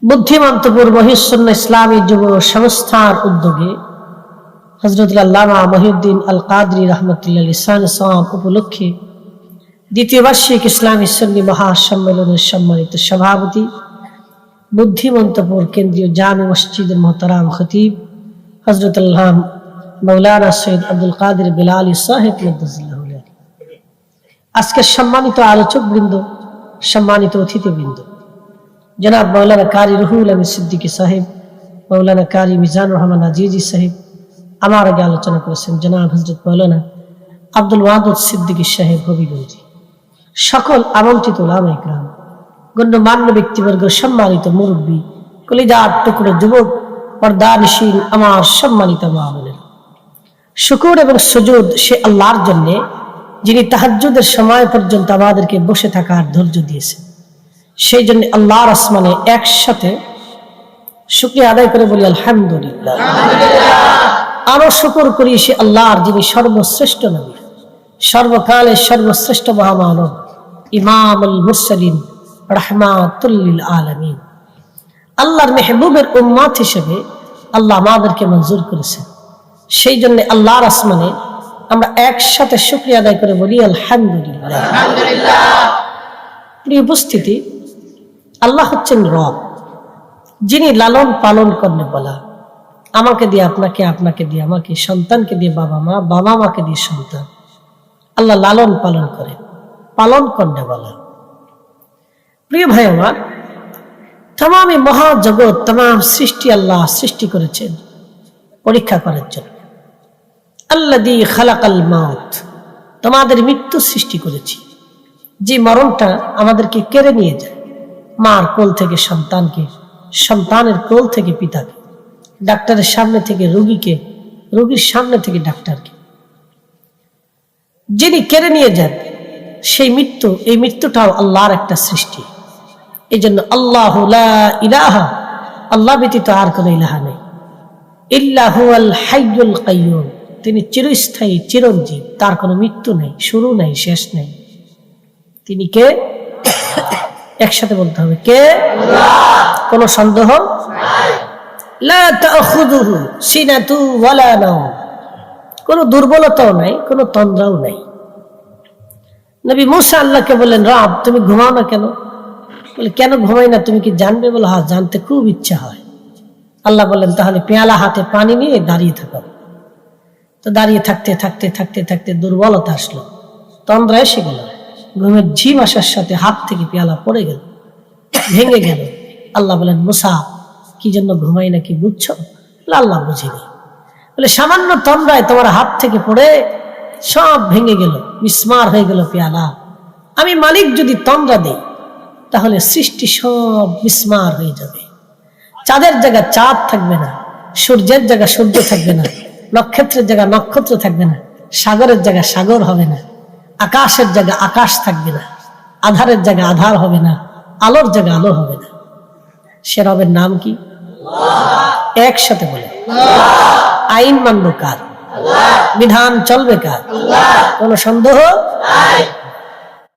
S1: বুদ্ধিমন্তপুর মহিউদ্দিন ইসলামী যুব সংস্থার উদ্যোগে হযরত আল্লামা মহিউদ্দিন আল কাদরি রাহমাতুল্লাহ লিসান সাওয়াব উপলক্ষে দ্বিতীয় বার্ষিক ইসলামী সুন্নি মহাসম্মেলনের সম্মানিত সভাপতি, বুদ্ধিমন্তপুর কেন্দ্রীয় জামে মসজিদের মোহতারাম খতিব হযরত আল্লাহ মাওলানা সৈয়দ আব্দুল কাদের বিলালী সাহেব মাদ্দাজিল্লাহু আলাইহি, আজকের সম্মানিত আলোচক বৃন্দ, সম্মানিত অতিথিবৃন্দ, জনাব মাওলানা কারি রুহুল আমিন সিদ্দিকী সাহেব, মাওলানা কারি মিজানুর রহমান আজিজি সাহেব, আমার আগে আলোচনা করেছেন জনাব হযরত মাওলানা আব্দুল ওয়াদুদ সিদ্দিকী সাহেব হবিগঞ্জি, সকল আমন্ত্রিত উলামায়ে কিরাম, গণ্যমান্য ব্যক্তিবর্গ, সম্মানিত মুরব্বী, কলিজার টুকরো যুবক, পর্দানশীল আমার সম্মানিত মা বোনেরা, শুকর এবং সুজুদ সে আল্লাহর জন্য যিনি তাহাজ্জুদের সময় পর্যন্ত আমাদেরকে বসে থাকার ধৈর্য দিয়েছেন। সেই জন্য আল্লাহর আসমানে একসাথে শুকরিয়া আদায় করে বলি আলহামদুলিল্লাহ। আরো শুকর করি সে আল্লাহর যিনি সর্বশ্রেষ্ঠ নবী, সর্বকালের সর্বশ্রেষ্ঠ মহামানব, ইমামুল মুরসালিন, রাহমাতুল লিল আলামিন, আল্লাহর মেহবুবের উম্মত হিসেবে আল্লাহ আমাদেরকে মঞ্জুর করেছেন। সেই জন্য আল্লাহর আসমানে আমরা একসাথে শুকরিয়া আদায় করে বলি আলহামদুলিল্লাহ। প্রিয় উপস্থিতি, আল্লাহ হচ্ছেন রব, যিনি লালন পালন করলে বলা, আমাকে দিয়ে আপনাকে, আপনাকে দিয়ে আমাকে, সন্তানকে দিয়ে বাবা মা, বাবা মাকে দিয়ে সন্তান, আল্লাহ লালন পালন করেন, পালন করলে বলা। প্রিয় ভাই আমার, তাম মহাজগৎ, তাম সৃষ্টি আল্লাহ সৃষ্টি করেছেন পরীক্ষা করার জন্য। আল্লাযী খালাকাল মাউত, তোমাদের মৃত্যু সৃষ্টি করেছি, যে মরণটা আমাদেরকে কেড়ে নিয়ে যায়, মার কোল থেকে সন্তানকে, সন্তানের কোল থেকে পিতাকে, ডাক্তারের সামনে থেকে রোগীকে, রোগীর সামনে থেকে ডাক্তারকে, যিনি কেড়ে নিয়ে যান সেই মৃত্যু, এই মৃত্যুটাও আল্লাহর একটা সৃষ্টি। এই জন্য আল্লাহু লা ইলাহা, আল্লাহ ব্যতীত আর কোনো ইলাহা নেই, ইল্লা হুয়াল হাইয়ুল কাইয়্যুম, তিনি চিরস্থায়ী, চিরঞ্জীব, তার কোনো মৃত্যু নেই, শুরু নেই, শেষ নেই। তিনি কে? একসাথে বলতে হবে, কে? কোনো সন্দেহ নাই। লা তাখুযুহু সিনাতু ওয়ালা নাওম, কোনো দুর্বলতাও নাই, কোনো তন্দ্রাও নাই। নবী মুসা আল্লাহকে বললেন, রব তুমি ঘুমাও না কেন? বলে, কেন ঘুমাই না, তুমি কি জানবে? বলে, হ্যাঁ জানতে খুব ইচ্ছা হয়। আল্লাহ বললেন, তাহলে পেয়ালা হাতে পানি নিয়ে দাঁড়িয়ে থাকো। তো দাঁড়িয়ে থাকতে থাকতে থাকতে থাকতে দুর্বলতা আসলো, তন্দ্রা এসে গেল। ঘুমের ঝিম আসার সাথে হাত থেকে পেয়ালা পড়ে গেল, ভেঙে গেল। আল্লাহ বলেন, মুসা কি জন্য ঘুমাই নাকি বুঝছো? আল্লাহ বুঝিনি। বলে, সামান্য তন্দ্রায় তোমার হাত থেকে পড়ে সব ভেঙে গেল, বিস্মার হয়ে গেল পেয়ালা। আমি মালিক যদি তন্দ্রা দেই তাহলে সৃষ্টি সব বিস্মার হয়ে যাবে। চাঁদের জায়গা চাঁদ থাকবে না, সূর্যের জায়গা সূর্য থাকবে না, নক্ষত্রের জায়গা নক্ষত্র থাকবে না, সাগরের জায়গা সাগর হবে না, আকাশের জায়গা আকাশ থাকবে না, আধারের জায়গা আধার হবে না, আলোর জায়গা আলো হবে না। সে রবের নাম কি? একসাথে বলে, আইন মানব কার? বিধান চলবে কার? কোন সন্দেহ?